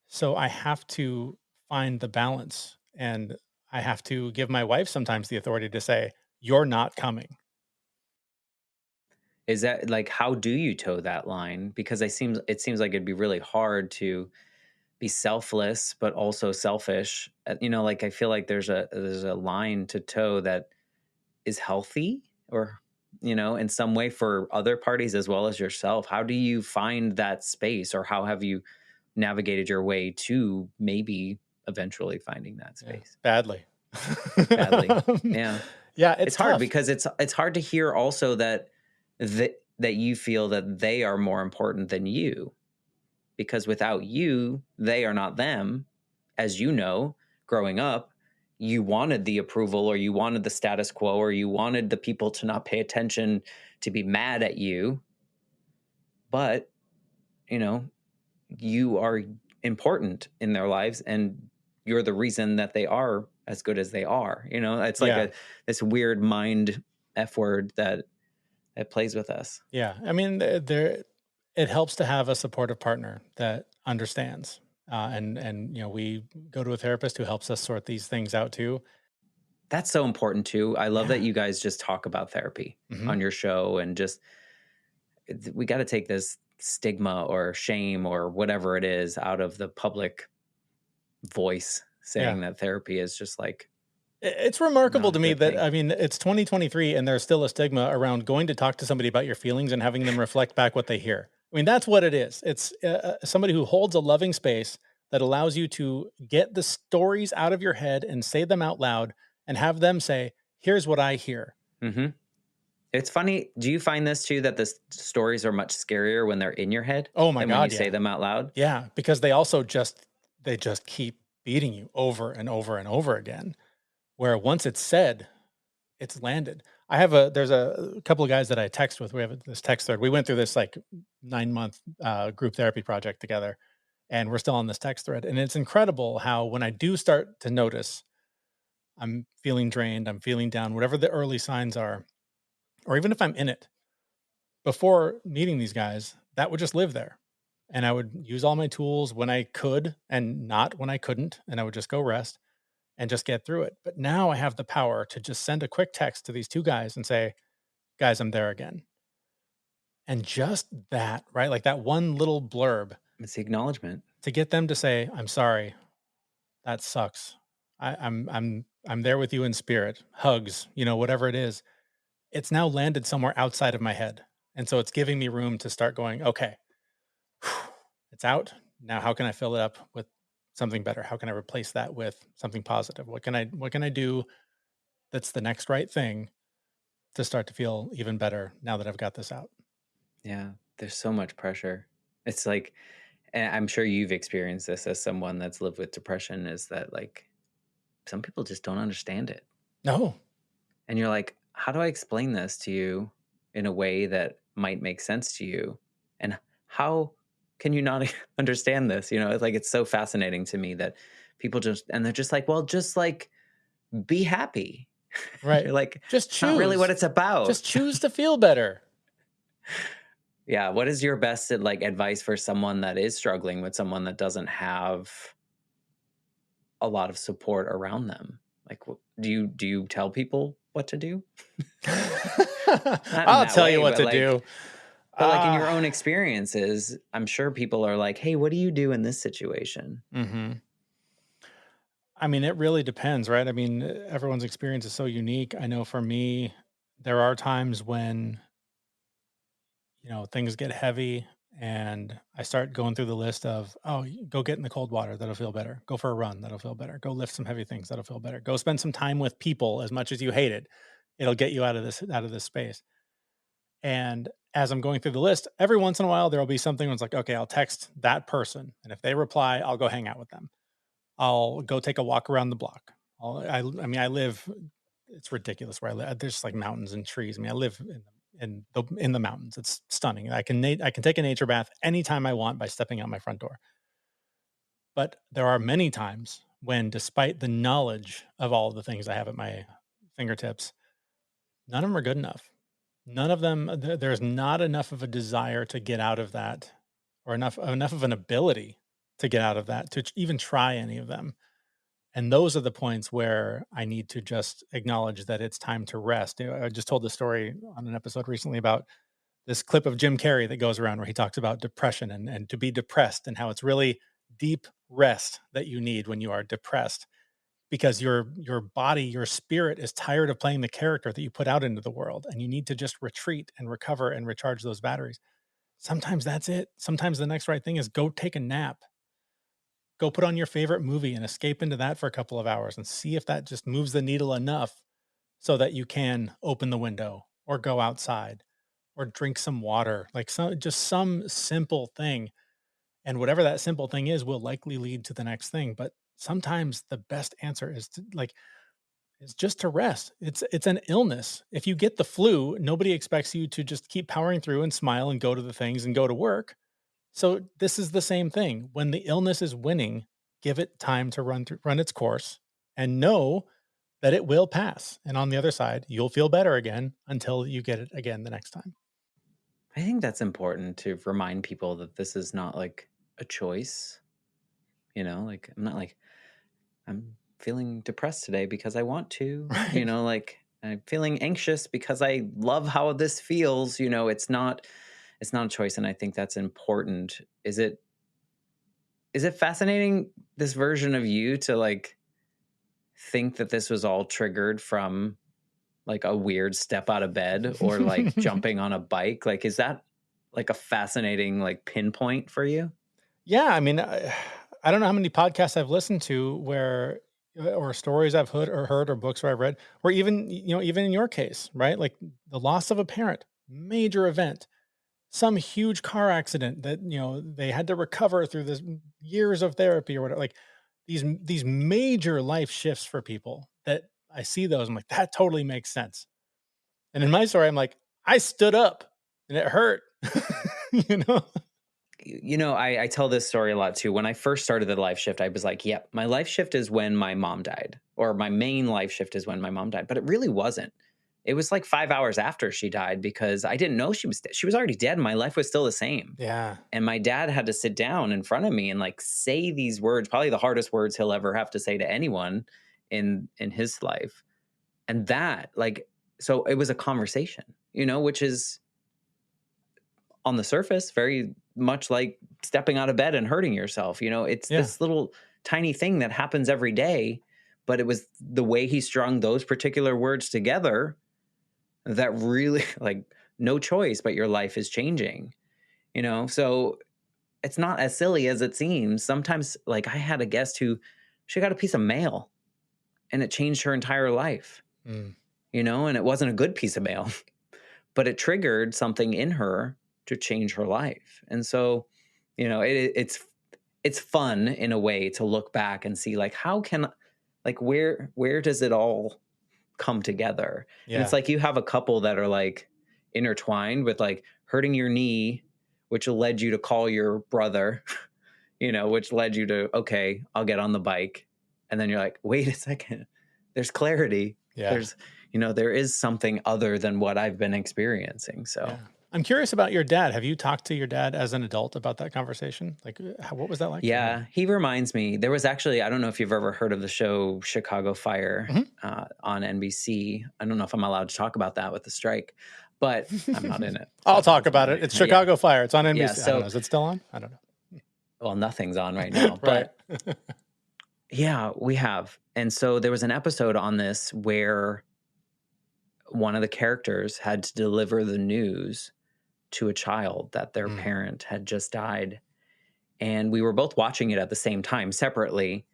So I have to find the balance, and I have to give my wife sometimes the authority to say, "You're not coming." Is that like how do you toe that line? Because it seems like it'd be really hard to be selfless but also selfish. Like I feel like there's a line to toe that is healthy or in some way for other parties as well as yourself. How do you find that space, or how have you navigated your way to maybe eventually finding that Yeah, space? badly. Badly. Yeah. Yeah, it's It's hard tough. because it's hard to hear also that you feel that they are more important than you, because without you, they are not them. As you know, growing up, you wanted the approval, or you wanted the status quo, or you wanted the people to not pay attention, to be mad at you. But, you know, you are important in their lives, and you're the reason that they are as good as they are. It's like Yeah. a this weird mind F word that plays with us. Yeah. I mean, there it helps to have a supportive partner that understands. And we go to a therapist who helps us sort these things out too. That's so important too. I love that Yeah. you guys just talk about therapy Hmm. on your show, and just we got to take this stigma or shame or whatever it is out of the public voice, Yeah. saying that therapy is just like It's remarkable not a to me good that, thing. I mean, it's 2023 and there's still a stigma around going to talk to somebody about your feelings and having them reflect back what they hear. I mean, that's what it is. It's somebody who holds a loving space that allows you to get the stories out of your head and say them out loud and have them say, "Here's what I hear." Hmm. It's funny. Do you find this too, that the stories are much scarier when they're in your head Oh my than when you God, say yeah. them out loud? Yeah, because they just keep beating you over and over and over again. Where once it's said, it's landed. There's a couple of guys that I text with. We have this text thread. We went through this like 9-month group therapy project together, and we're still on this text thread. And it's incredible how when I do start to notice I'm feeling drained, I'm feeling down, whatever the early signs are, or even if I'm in it, before meeting these guys, that would just live there. And I would use all my tools when I could and not when I couldn't. And I would just go rest and just get through it. But now I have the power to just send a quick text to these two guys and say, guys, I'm there again. And just that, right? Like that one little blurb It's the acknowledgement. to get them to say, I'm sorry, that sucks. I'm there with you in spirit, hugs, whatever it is. It's now landed somewhere outside of my head. And so it's giving me room to start going, okay, it's out. Now how can I fill it up with something better? How can I replace that with something positive? What can I do that's the next right thing to start to feel even better now that I've got this out? Yeah, there's so much pressure. It's like, and I'm sure you've experienced this as someone that's lived with depression, is that like some people just don't understand it. No. And you're like, how do I explain this to you in a way that might make sense to you? And how can you not understand this? It's like, it's so fascinating to me that people just, and they're just like, well, just like be happy. Right. You're like, Just it's not really what choose. it's about. Just choose to feel better. Yeah. What is your best like advice for someone that is struggling with someone that doesn't have a lot of support around them? Like, do you tell people what to do? Not in I'll that tell you way, what but to like, do. in your Ah. own experiences, I'm sure people are like, "Hey, what do you do in this situation?" Mhm. I mean, it really depends, right? I mean, everyone's experience is so unique. I know for me, there are times when, things get heavy and I start going through the list of, oh, go get in the cold water, that'll feel better. Go for a run, that'll feel better. Go lift some heavy things, that'll feel better. Go spend some time with people as much as you hate it. It'll get you out of this space. And as I'm going through the list, every once in a while there'll be something that's like, okay, I'll text that person. And if they reply, I'll go hang out with them. I'll go take a walk around the block. I mean, I live. It's ridiculous where I live. There's like mountains and trees. I mean, I live in the mountains. It's stunning. I can take a nature bath anytime I want by stepping out my front door. But there are many times when, despite the knowledge of all of the things I have at my fingertips, none of them are good enough. None of them. There's not enough of a desire to get out of that, or enough of an ability to get out of that to even try any of them. And those are the points where I need to just acknowledge that it's time to rest. I just told the story on an episode recently about this clip of Jim Carrey that goes around where he talks about depression and to be depressed and how it's really deep rest that you need when you are depressed, because your body, your spirit is tired of playing the character that you put out into the world, and you need to just retreat and recover and recharge those batteries. Sometimes that's it. Sometimes the next right thing is go take a nap. Go put on your favorite movie and escape into that for a couple of hours and see if that just moves the needle enough so that you can open the window or go outside or drink some water, like some simple thing. And whatever that simple thing is will likely lead to the next thing. But sometimes the best answer is to like is just to rest. It's an illness. If you get the flu, nobody expects you to just keep powering through and smile and go to the things and go to work. So this is the same thing. When the illness is winning, give it time to run its course and know that it will pass. And on the other side, you'll feel better again until you get it again the next time. I think that's important to remind people that this is not like a choice. Like I'm not like I'm feeling depressed today because I want to, Right. like I'm feeling anxious because I love how this feels. It's not a choice. And I think that's important. Is it fascinating, this version of you, to like think that this was all triggered from like a weird step out of bed or like jumping on a bike? Like, is that like a fascinating like pinpoint for you? Yeah, I mean, I don't know how many podcasts I've listened to where or stories I've heard or books where I've read where even in your case, right? Like the loss of a parent, major event, some huge car accident that, they had to recover through this years of therapy or whatever. Like these major life shifts for people that I see those, I'm like, that totally makes sense. And in my story, I'm like, I stood up and it hurt. you know? I tell this story a lot too. When I first started the life shift, I was like, yep, my life shift is when my mom died, or my main life shift is when my mom died. But it really wasn't. It was like 5 hours after she died, because I didn't know she was already dead and my life was still the same. Yeah. And my dad had to sit down in front of me and like say these words, probably the hardest words he'll ever have to say to anyone in his life. And that, like, so it was a conversation, which is on the surface very much like stepping out of bed and hurting yourself. It's Yeah. this little tiny thing that happens every day, but it was the way he strung those particular words together that really, like, no choice, but your life is changing, So it's not as silly as it seems. Sometimes, like, I had a guest who, she got a piece of mail and it changed her entire life, Mm. and it wasn't a good piece of mail, but it triggered something in her to change her life. And so, it's fun in a way to look back and see, like, how can, like, where does it all come together? And it's Yeah. like you have a couple that are like intertwined with like hurting your knee, which led you to call your brother, which led you to, okay, I'll get on the bike. And then you're like, wait a second, there's clarity. Yeah. There is something other than what I've been experiencing. Yeah. So I'm curious about your dad. Have you talked to your dad as an adult about that conversation? Like, what was that like for him? yeah, he reminds me. There was actually, I don't know if you've ever heard of the show Chicago Fire Mhm. on NBC. I don't know if I'm allowed to talk about that with the strike, but I'm not in it. So I'll it talk doesn't about it. matter. It's Yeah. Chicago Fire. It's on Yeah. NBC. I don't know. So, Is it still on? I don't well, nothing's on right now, know. but yeah, we have. And so there was an episode on this where one of the characters had to deliver the news to a child that their Mm. parent had just died. And we were both watching it at the same time separately.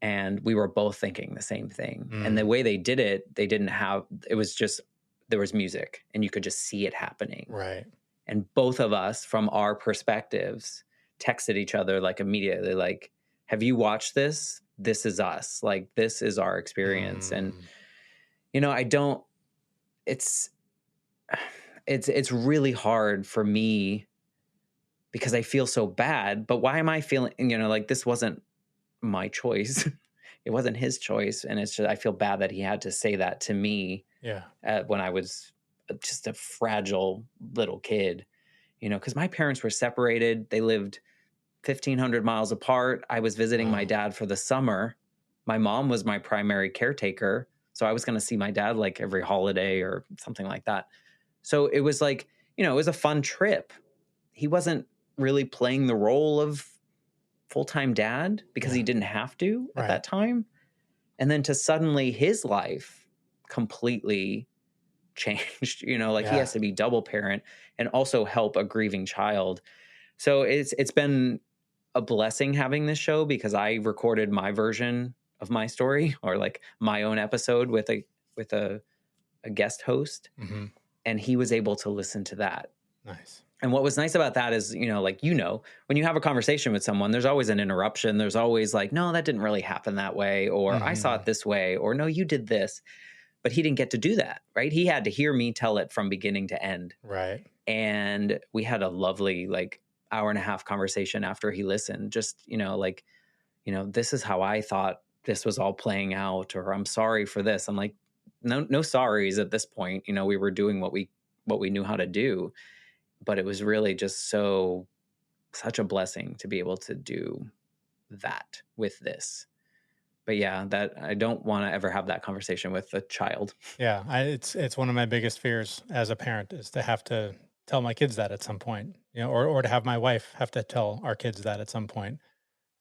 And we were both thinking the same thing. And the Mm. way they did it, it was just, there was music and you could just see it happening. Right. And both of us, from our perspectives, texted each other like immediately, like, have you watched this? This is us. Like, this is our experience. And, Mm. I don't, it's, it's really hard for me because I feel so bad. But why am I feeling, like, this wasn't my choice? It wasn't his choice. And it's just, I feel bad that he had to say that to me Yeah. when I was just a fragile little kid, because my parents were separated. They lived 1,500 miles apart. I was visiting my Wow. dad for the summer. My mom was my primary caretaker. So I was going to see my dad like every holiday or something like that. So it was like, it was a fun trip. He wasn't really playing the role of full-time dad because Yeah. he didn't have to at Right. that time. And then to suddenly his life completely changed, like he Yeah. has to be double parent and also help a grieving child. So it's been a blessing having this show because I recorded my version of my story or like my own episode with a guest host, Mhm. and he was able to listen to that. Nice. And what was nice about that is, like, when you have a conversation with someone, there's always an interruption. There's always like, no, that didn't really happen that way, or I saw it Mhm. this way, or no, you did this. But he didn't get to do that, right? He had to hear me tell it from beginning to end. Right. And we had a lovely, like, hour and a half conversation after he listened. Just, like, this is how I thought this was all playing out, or I'm sorry for this. I'm like, no, no sorries at this point. We were doing what we knew how to do, but it was really just such a blessing to be able to do that with this. But yeah, that I don't want to ever have that conversation with a child. Yeah, it's one of my biggest fears as a parent is to have to tell my kids that at some point, or to have my wife have to tell our kids that at some point.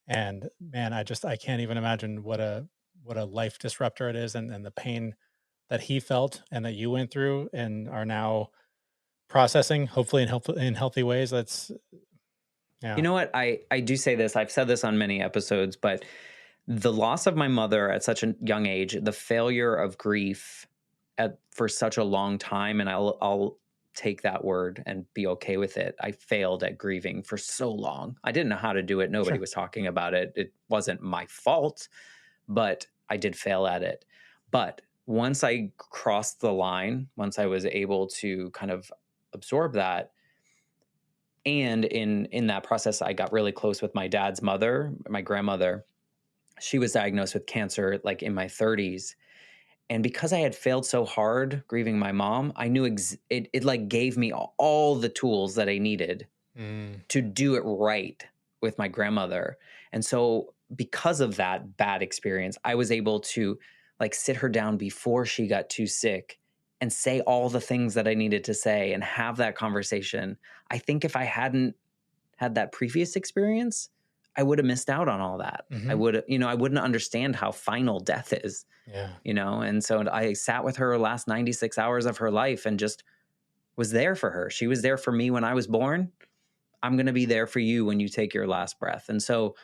And man, I can't even imagine what a life disruptor it is, and the pain that he felt and that you went through and are now processing, hopefully in healthy ways. That's You yeah. know what? I do say this. I've said this on many episodes, but the loss of my mother at such a young age, the failure of grief for such a long time, and I'll take that word and be okay with it. I failed at grieving for so long. I didn't know how to do it. Nobody Sure. was talking about it. It wasn't my fault, but I did fail at it. But once I crossed the line, once I was able to kind of absorb that, and in that process I got really close with my dad's mother, my grandmother. She was diagnosed with cancer like in my 30s, and because I had failed so hard grieving my mom, I knew it like gave me all the tools that I needed Mm, to do it right with my grandmother. And so because of that bad experience, I was able to like sit her down before she got too sick and say all the things that I needed to say and have that conversation. I think if I hadn't had that previous experience, I would have missed out on all that. mhm. I wouldn't understand how final death is, Yeah. and so I sat with her last 96 hours of her life and just was there for her. She was there for me when I was born. I'm going to be there for you when you take your last breath. And so,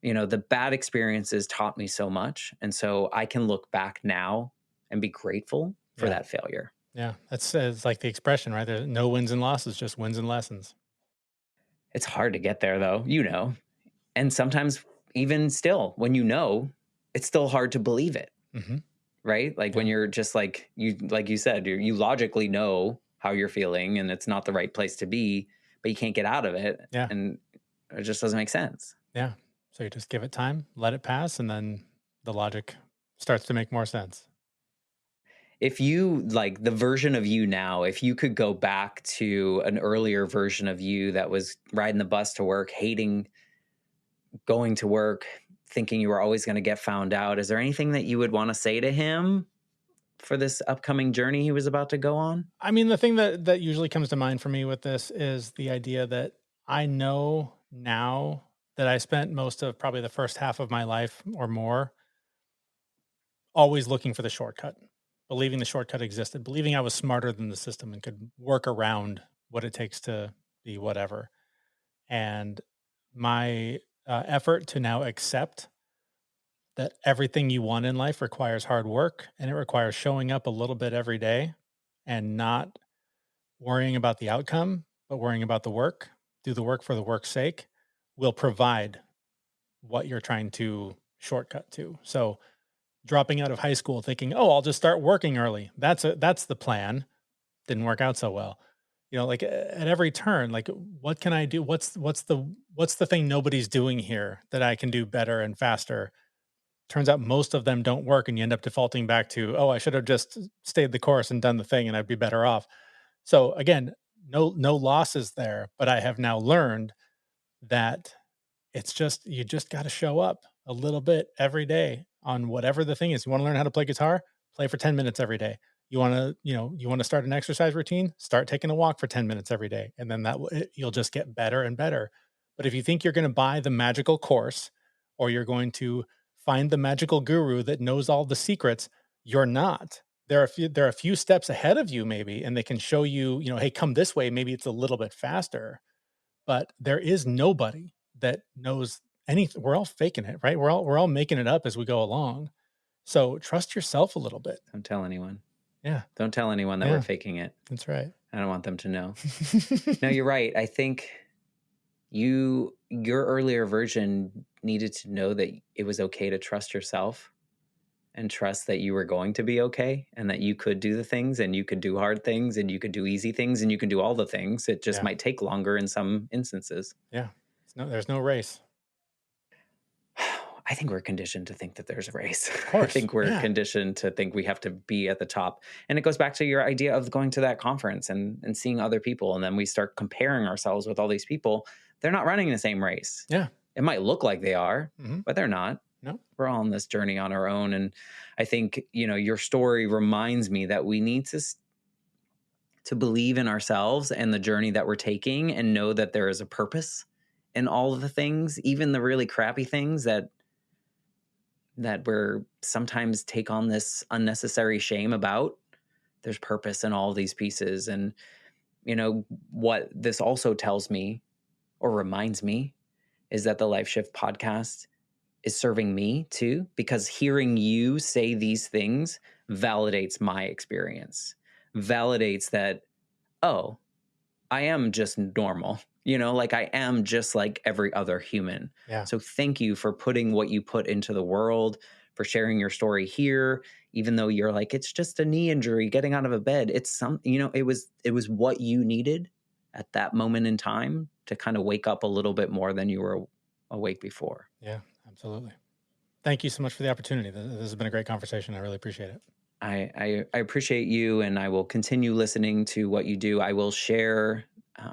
the bad experiences taught me so much. And so I can look back now and be grateful for Yeah. that failure. Yeah. That's it's like the expression, right? There's no wins and losses, just wins and lessons. It's hard to get there though, and sometimes even still, when it's still hard to believe it, Mhm. right? Like when Yeah. you're just like you said, you logically know how you're feeling and it's not the right place to be, but you can't get out of it. Yeah. And it just doesn't make sense. Yeah. So you just give it time, let it pass, and then the logic starts to make more sense. If you like the version of you now, if you could go back to an earlier version of you that was riding the bus to work, hating going to work, thinking you were always going to get found out, is there anything that you would want to say to him for this upcoming journey he was about to go on? I mean, the thing that usually comes to mind for me with this is the idea that I know now that I spent most of probably the first half of my life or more always looking for the shortcut, believing the shortcut existed, believing I was smarter than the system and could work around what it takes to be whatever. And my effort to now accept that everything you want in life requires hard work and it requires showing up a little bit every day and not worrying about the outcome, but worrying about the work, do the work for the work's sake, will provide what you're trying to shortcut to. So dropping out of high school thinking, "Oh, I'll just start working early." That's the plan. Didn't work out so well. Like at every turn, like what can I do? What's the thing nobody's doing here that I can do better and faster? Turns out most of them don't work and you end up defaulting back to, "Oh, I should have just stayed the course and done the thing and I'd be better off." So again, no losses there, but I have now learned that it's just you just got to show up a little bit every day on whatever the thing is. You want to learn how to play guitar? Play for 10 minutes every day. You want to start an exercise routine? Start taking a walk for 10 minutes every day. And then you'll just get better and better. But if you think you're going to buy the magical course or you're going to find the magical guru that knows all the secrets. You're not. There are a few steps ahead of you maybe, and they can show you, hey, come this way, maybe it's a little bit faster, but there is nobody that knows anything. We're all faking it, right? We're all making it up as we go along. So trust yourself a little bit. Don't tell anyone. Yeah. Don't tell anyone that we're faking it. That's right. I don't want them to know. No, you're right. I think your earlier version needed to know that it was okay to trust yourself and trust that you were going to be okay and that you could do the things and you could do hard things and you could do easy things and you can do all the things. It just might take longer in some instances. Yeah. There's no race. I think we're conditioned to think that there's a race. Of course. I think we're conditioned to think we have to be at the top. And it goes back to your idea of going to that conference and seeing other people. And then we start comparing ourselves with all these people. They're not running the same race. Yeah. It might look like they are, but they're not. No. We're all on this journey on our own. And I think, your story reminds me that we need to believe in ourselves and the journey that we're taking and know that there is a purpose in all of the things, even the really crappy things that we're sometimes take on this unnecessary shame about. There's purpose in all of these pieces. And, what this also tells me or reminds me is that the Life Shift podcast is serving me too, because hearing you say these things validates my experience, validates that, oh, I am just normal. I am just like every other human. Yeah. So thank you for putting what you put into the world, for sharing your story here, even though you're like, it's just a knee injury, getting out of a bed. It's it was what you needed at that moment in time to kind of wake up a little bit more than you were awake before. Yeah, absolutely. Thank you so much for the opportunity. This has been a great conversation. I really appreciate it. I appreciate you, and I will continue listening to what you do. I will share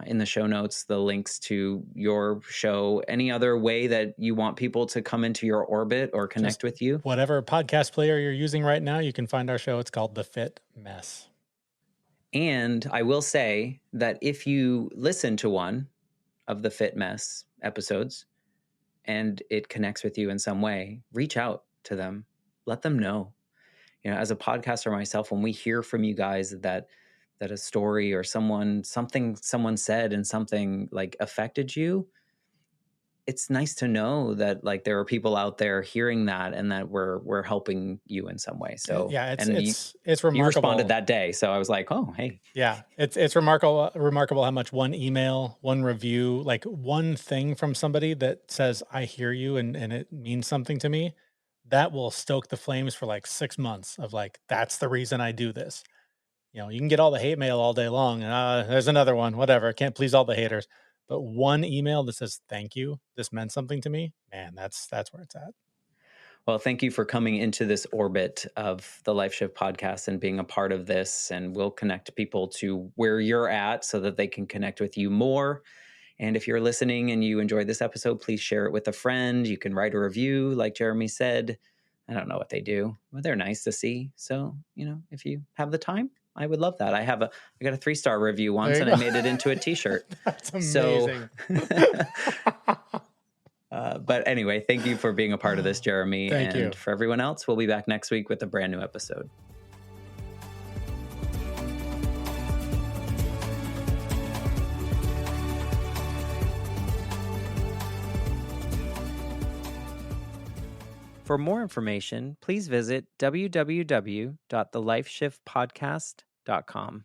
in the show notes the links to your show. Any other way that you want people to come into your orbit or connect with you? Whatever podcast player you're using right now, you can find our show. It's called The Fit Mess. And I will say that if you listen to one of the Fit Mess episodes and it connects with you in some way, reach out to them. Let them know. As a podcaster myself, when we hear from you guys that a story or something someone said and something like affected you, it's nice to know that like there are people out there hearing that and that we're helping you in some way. So yeah, it's remarkable. You responded that day, so I was like, oh, hey. Yeah, it's remarkable how much one email, one review, like one thing from somebody that says I hear you and it means something to me, that will stoke the flames for like 6 months of like, that's the reason I do this. You can get all the hate mail all day long and there's another one, whatever. Can't please all the haters. But one email that says, thank you, this meant something to me, man, that's where it's at. Well, thank you for coming into this orbit of the Life Shift podcast and being a part of this. And we'll connect people to where you're at so that they can connect with you more. And if you're listening and you enjoyed this episode, please share it with a friend. You can write a review, like Jeremy said. I don't know what they do, but they're nice to see. So, if you have the time, I would love that. I got a 3-star review once and I made it into a t-shirt. That's amazing. But anyway, thank you for being a part of this, Jeremy. Thank you. For everyone else, we'll be back next week with a brand new episode. For more information, please visit www.thelifeshiftpodcast.com.